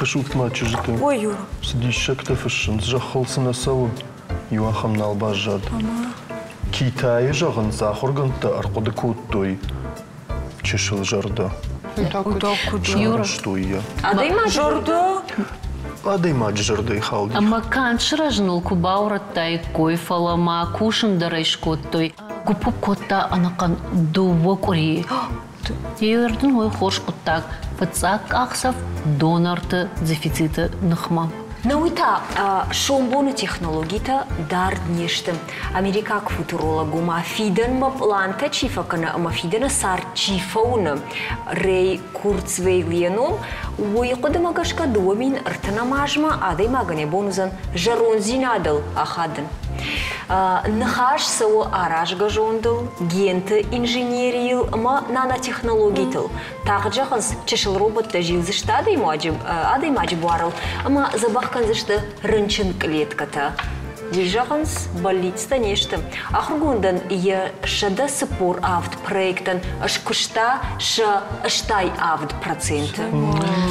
фашут матчи житы. Ой, Юра. Сидишек ты фашин, жахолсы на сау, юахам налбажад. Китай жаган захорганта арқоды куттой. Чешил жарда. Юра. Что я? Адайма жарда? Адайма жарда и халди. Ама каншыра жынул кубаураттай кой фалама кушын дарайшкоттой. Купуп котта анакан дуво кори. Ердің ой хош құттақ, фыцак ақсав донорты дефициті нықма. Науита шомбону технологията дар днештым. Америкак футурологу ма фиден ма планта чифакана, ама фидена сар чифауна. Рей Курцвейлиеном, уйқуды магашка дуамин ыртына мажма, адай магане бонузан жарон зинадыл ахадын. Нахаш сау аражга жондыл, генты инженерил, ма нанотехнологитыл. Тағы жақынс чешіл роботта жилзішті адай маджи буарыл, ама забаққан зішті рынчын клетката. Жақынс больница нештім. Ахыргундан ие шада сыпор авд проектан ашкушта ша аштай авд проценты.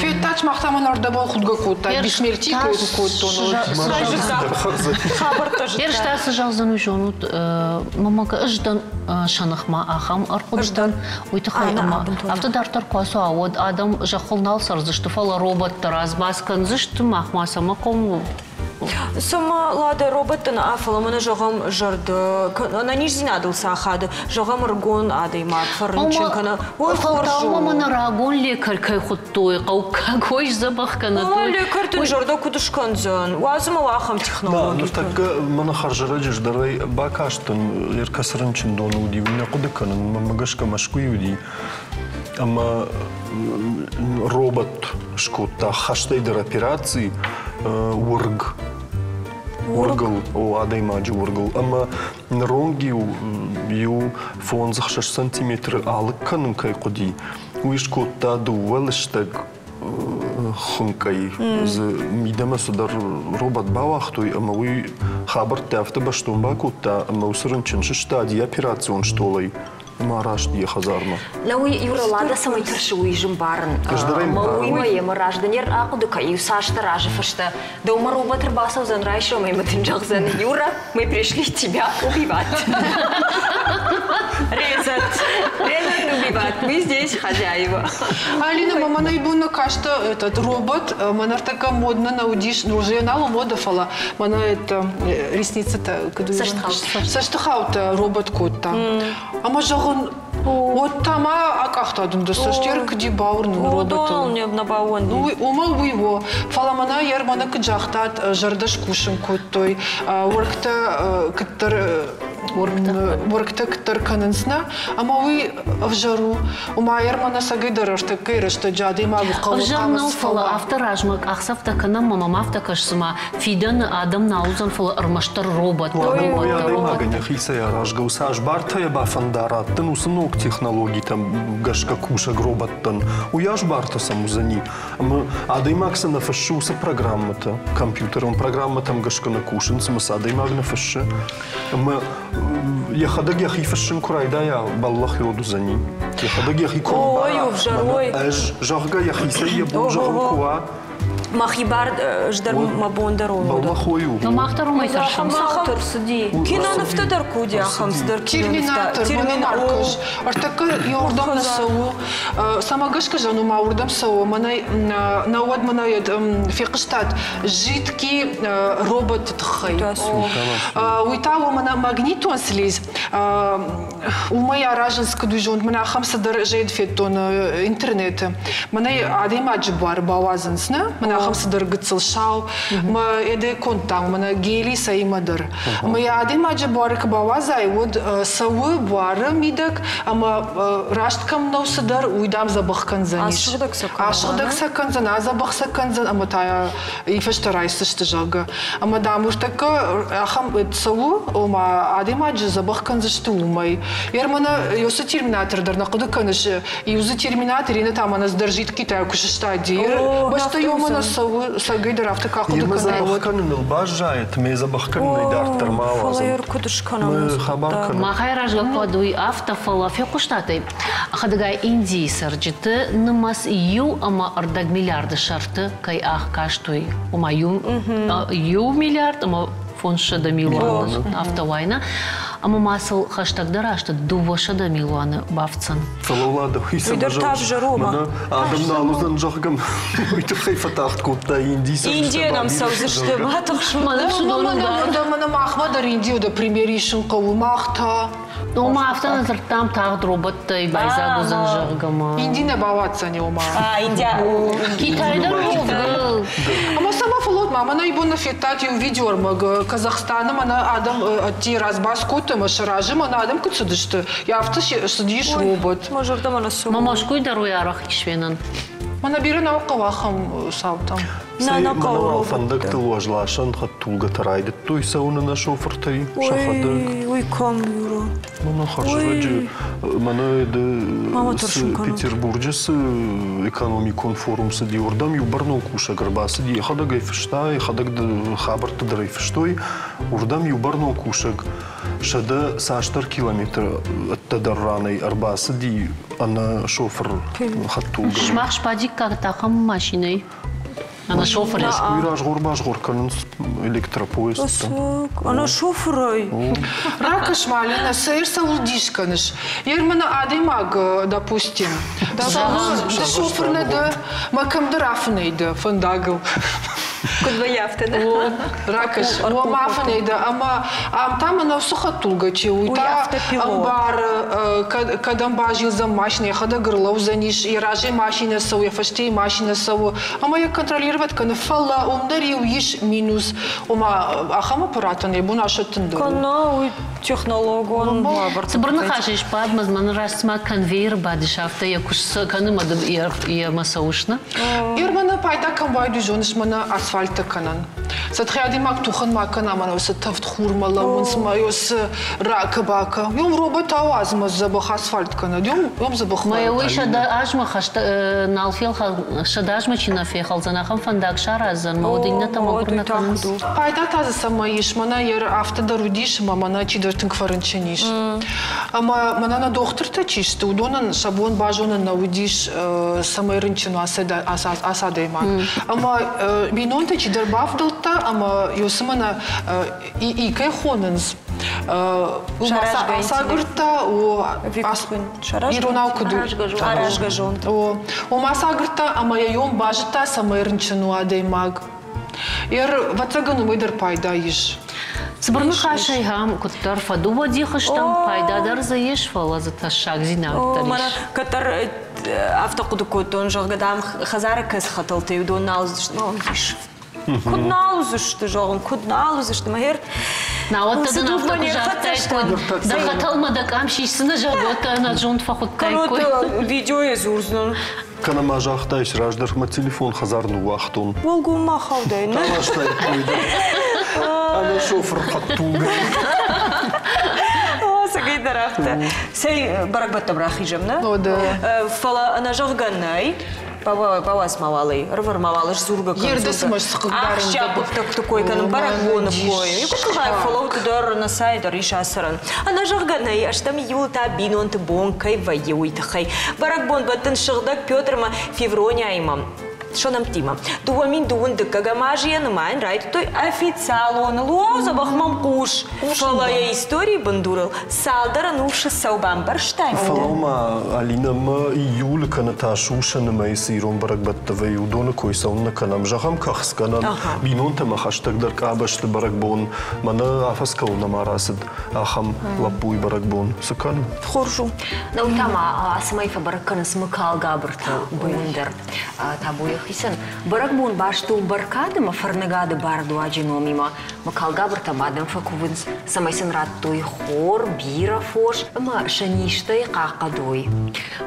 Фейтач мақтаман орда бол худга кутта, бисмерти көйді куттону. Ерштасы жалзану жонут, мамака ыждан шанықма ахам арқуддан уйтықай ама. Автодартар қуасу ауад адам жақылнал сарзышты фала роботтар азбаскан зышты махмаса мақому. Сама лада роботтан афала мана жағам жарды, на ниш зинадылса ахады, жағам ыргон адаймак, фарынчынкана. Ой, фалтаума мана рагон лекар кай хуттой, қауқагой забақкана той. Лекартын жарды кудышканзан, уазыма лахам технологии. Ну так мана харжара жеждарай бакаштын, еркасырынчын дону удивлена кудыканын, мамагашка машку юди. Ама робот шкутта хаштайдер операции ург. Ургал, о адаймаджи ургал. Ама ронги ю фон за 6 сантиметры алыкканын кай куди. Уишкутта дуэлэштаг хункай. Мидама судар робот бавахтой, ама уи хабар тафта баштун бакутта, ама усырынчын шиштади операцион штолай. Мараш дие хазарма. Науи юралада самай тыршы уйжым барын. Мауи мае маражданер ақудыка и сашта ражифашта. Да ума роботер басов зан райшо май матынжақзан. Юра, мы пришли тебя убивать. Резать убивать. Мы здесь хозяева. Алина, мама наибуна кажется, этот робот, мана така модно наудиш, уже налу мода фала. Мана это ресница-то, саштахаута робот котта. Ама жағын, вот тама акахтадым, да саштер кди баурның роботы. Удол не на бауын. Ума уйво. Фаламана ярмана кджахтат жардаш кушын коттой. Оркта кттар Воркта кттар канынсна, ама уй в жару. Ума ярмана сагайдар ашта кайрашта джады магу қаву қамыс фала. Авторажмак ақсафта канам мамам автокашсыма фиден адам наузан фала армаштар робот. Ой, адаймагане хиса яражга усаш бартая бафандараттын усынок технологий там гашка кушак роботтан. Уяж барта самузани. Ама адаймакса на фашуса программата компьютером программа там гашка на кушин смыс адаймаг на фаши. Ама я хадаг я хифашин курайда я баллах йоду зани. Я хадаг я хикон. Ой, в жарой. Жарга я хиса я бу жару куа. Махибар ждар мабондару. Балмахою. Но махтару май таршам. Махтар сиди. Кинанафта дар куди ахамсдар. Терминатор, мономаркаш. Артака йордам на сау. Самагашка жану маурдам сау. Манай науад манай фиқштат жидкий робот тхай. Уйтау мана магнитон слиз. У моя раженска дужон мана хамсадар жейд феттон интернета. Манай адаймаджи бар бавазансна. Мана хамсадар гыцыл шау. Ма эде контам мана гели саимадар. Ма я адаймаджи барык бавазай вот савы бары мидак. Ама рашткам наусадар уйдам забахкан заниш. Ашыгдак саканзан, азабахсаканзан. Ама тая ифештарай сышты жага. Ама да муштака ахам савы. Ама адаймаджи забахкан зашты умай. Ермана ёсы терминатордар нақуды каныш. Юзы терминатор ина там она сдержит китай кушышта дир. Башта ёмана сау сагайдар авто как удукан. Има забахкан нылбажает, мы забахкан найдар термала. Фалайр кудушкан. Мы хабаркан. Махайраж гападуй авто фала фекуштаты. Хадагай Индии сарджиты намас ю ама ардаг миллиарды шарты кай ах каштуй. Ома ю миллиард, ама фонша да миллион автовайна. Ама масыл хаштагдар ашты дуваша да миллионы бавцан. Фалаулада хисам жа. Уйдар же рома. Адам налуздан жахгам. Уйдар хайфатахт кутта Индии сарджиты. Индия нам саузышты. Матах шумана. Мана махмадар Индию да примеришин каву махта. Но мафта назар там таг дроботта и байза гузан жахгама. Индия баватса не ума. Индия. Китайда ровгал. Ама сама фалот мама на ибона фетати увидер маг Казахстана мана адам ти разбаскут машаражи мана адам куцудышты. Я авто сидишь робот. Можорда мана су. Мамашкуй дару ярах ишвенан. Мана бира наукавахам саутам. Мана фандак тылуажлашан хаттулга тарайды той сауна на шофыртай шахадак. Ой, камера. Мана харжраджи. Мана Петербурге с экономикон форум сади урдам юбарнул куша гарба сади хадагай фештай хадак хабарта драй фештой урдам юбарнул кушак шада саштар километр от тадарраной арба сади она шофер хаттулга. Шмах шпадик как тахам машиной. Она шофер. Ираж горбаш горканын электропоезд. Она шоферой. Ракаш малина сейр саудишканыш. Ермана адимаг, допустим. Да шоферна да макамдарафнейда фандагл. Куда яфта, да? Ракаш, мафнейда, ама там она сухатулга чеута. Амбар, кадамба жил за машиной, хада грлов за ниш, и ражи машина сау, я фашти машина сау. Ама я контролировать кана фалла, умдари уиш минус. Ома ахам аппарата не буна шатынды. Кана технологон лабор. Сборна хашиш падмаз манрасма конвейер бадишафта якуш канымадым и масаушна. Ирмана пайда камбайду жониш мана асфальта канан. Сатхяди мак тухан макана мана ос тафт хурмала мунс майос ракабака. Йом робот авазма забах асфальт кана. Йом забах. Моя уйша да ажма хашта налфил шадажма чина фехал занахам фандак шаразан маудинна тамагурна канс. Пайда таза самаиш мана ер автодарудиш мана чидертин кварынчениш. Ама мана на доктор тачишты удонан шаблон бажонан наудиш самайрынчину асадайма. Ама бинон тачи дербавдалта ама йосымана и кайхонанс. Масагырта о иронавкуду аражгажон. О масагырта ама яйом бажыта самайрынчину адаймаг. Ер ватсагану мыйдар пайда иш. Сборна хашайхам куттар фадува дихаштам пайдадар заеш фала за ташак зинавталиш. Мана катар автокудукут он жогадам хазаракас хаталты удон наузыш. Виш. Куд наузышты жогым, куд наузышты махер. Наот тадан автокужахтай куд. Да хаталмадак амшишсына жагота на джонт фахуттай куд. Видео езурзнун. Канама жахтай шраждархма телефон хазарну вахтун. Волгу махалдай, не? Тамаштай куйда. Она шофер хаттулга. Сагай тарафта. Сей баракбатта брахижам, на? Фала она жогганай. Павас мавалый, рвар мавалыш зурга канцурга. Ердес маш сыкыгдарым. Ах, щапык такой каным барагоны кой. И кукай фалау тудар на сайдар ишасаран. Она жогганай, аж там юлта бинон ты бонкай ваюйтахай. Баракбон баттын шыгдак Пётрма Феврония имам. Что нам тима? Дуамин дуун дыкагамажия намайн райт той официал он лоза бахмам куш. Фалая истории бандурал. Салдара нувша саубам барштайм. Фалаума Алина ма июль каната шуша на майсирон баракбаттава юдона кой саунна канам жахам кахсканан. Бинон тама хаштаг дар кабашты баракбон. Мана афаскал намарасад ахам лапуй баракбон. Сакан. Хоржу. Наутама асмайфа бараккана смыкал габрта буйндер. Табуя Хисан, баракбун башту баркадыма фарнагады барду аджиномима. Макал габрта бадам факувынс самайсан раттуй хор, бира фош, ма шаништай какадой.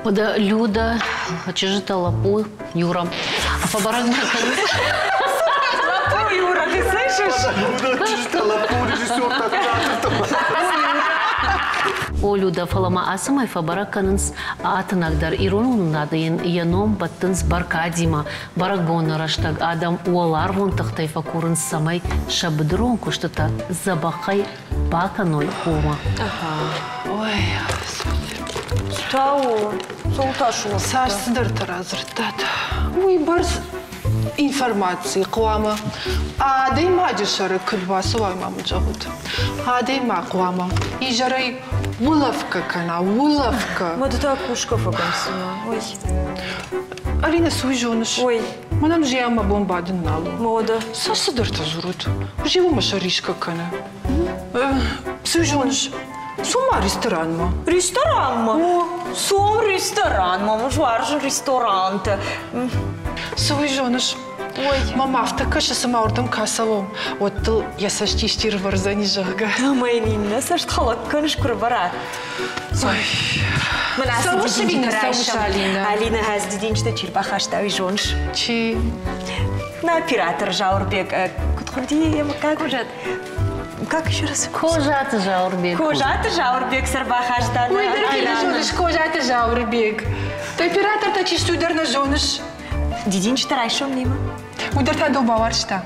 Ода Люда, чижита лапу, Юра. А по баракбун Лапу, Юра, ты слышишь? Люда, чижита лапу, режиссер так Олю да фалама асамай фабара канынс атынагдар иронун надыйын яном баттынс баркадима барагбона раштаг адам уалар вон тахтай факурын самай шабдрон куштата забахай баканой хума. Ой, Тау, солташу. Сарсыдыр таразыртат. Ой, барс информации қуама. Адай мадишары күлбасы вай мамы жағуд. Адай ма қуама. И жарай уловка кана, уловка. Мада так ушка факамсына. Ой. Алина суй жоныш. Ой. Манам жияма бомбадын налу. Мода. Сарсыдыр тазурут. Живу шаришка кана. Суй жоныш. Сума ресторан ма? Ресторан ма? Сум ресторан ма? Мужвар же ресторан. Суй жоныш. Ой, мама, автокаша сама ордам касалом. Вот ты я саштиштир варзани жага. Майнина, сашт халак каныш курбара. Ой. Алина хаздидин что черпахаштави жонш. Чи? На оператор Жаурбек. Кутхуди, как уже? Как еще раз? Кожата Жаурбек. Кожата Жаурбек сарбахаштана. Ой, дорогие жонш, кожата Жаурбек. Ты оператор-то чистый удар на жонш. Дидин что райшом нима? Удар та добавар что?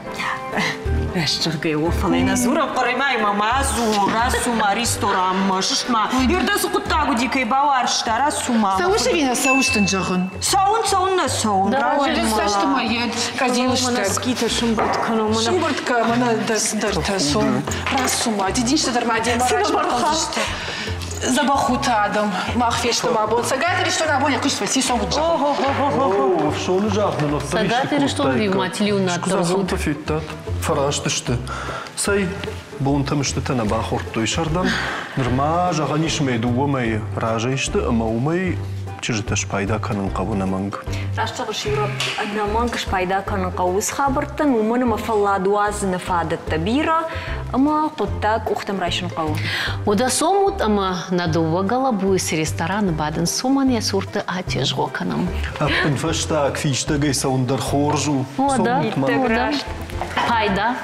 Рашчыргай офалайна зура қараймай мама зура сума ресторан машышма. Ердасы құттагу дикай бавар штара сума. Саушы вина сауштын жағын. Сауын на сауын. Да, өлі сашты ма ед, кадилыштак. Мана скита шымбыртка, но мана... Шымбыртка, мана дасыдырта сом. Раз сума, дедин что дарма адема рашбархалышты. Забахута адам, махфешты мабон. Сагаты решто на боня, кыш фаси сом уджа. О, шо он жахны, но Сагаты решто он виматилю на торгут. Фараштышты. Сай, бонтамышты тана бахорттой шардан. Нырма жағаниш мейду умай ражайшты, ама умай чижиташ пайда канын қавуна манг. Раштығыш Европ намангыш пайда канын қауыз қабырттын, уманы мафалладуаз нафадатта бира, ама құттак уқтам райшын қау. Ода сомут, ама надува галабуис ресторан бадын соман я сурты атеж ғоканам. Аппын фаштак фишта гай саундар хоржу. Ода, пайда.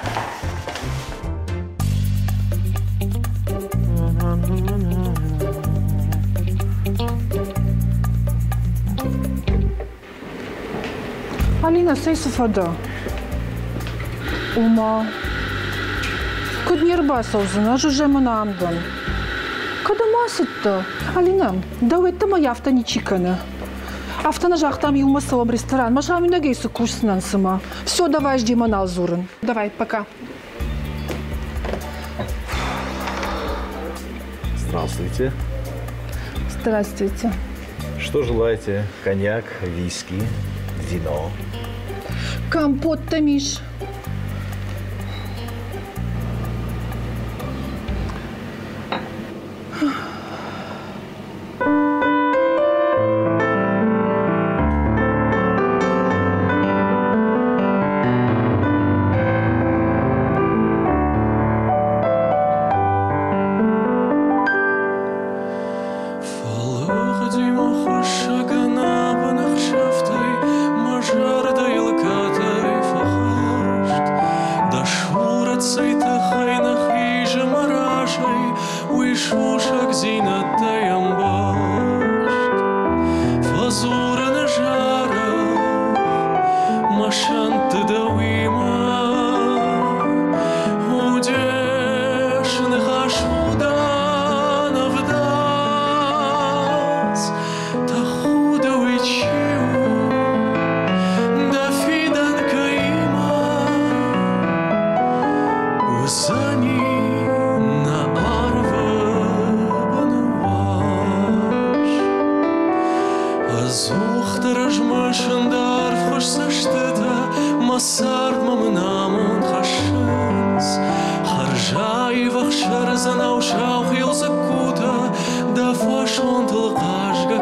Алина, сей сафада. Ума. Куд нерба саузына, жуже мана амдан. Када масыт-то? Алина, давай-то моя авто не чикана. Автона жақтам юлма салом ресторан. Маша мина гейсы курсынан сыма. Все, давай, жди манал зурын. Давай, пока. Здравствуйте. Здравствуйте. Что желаете? Коньяк, виски, вино? Компот-то, Миш. Zanau schauch il zakuta, da vor schon tel qashga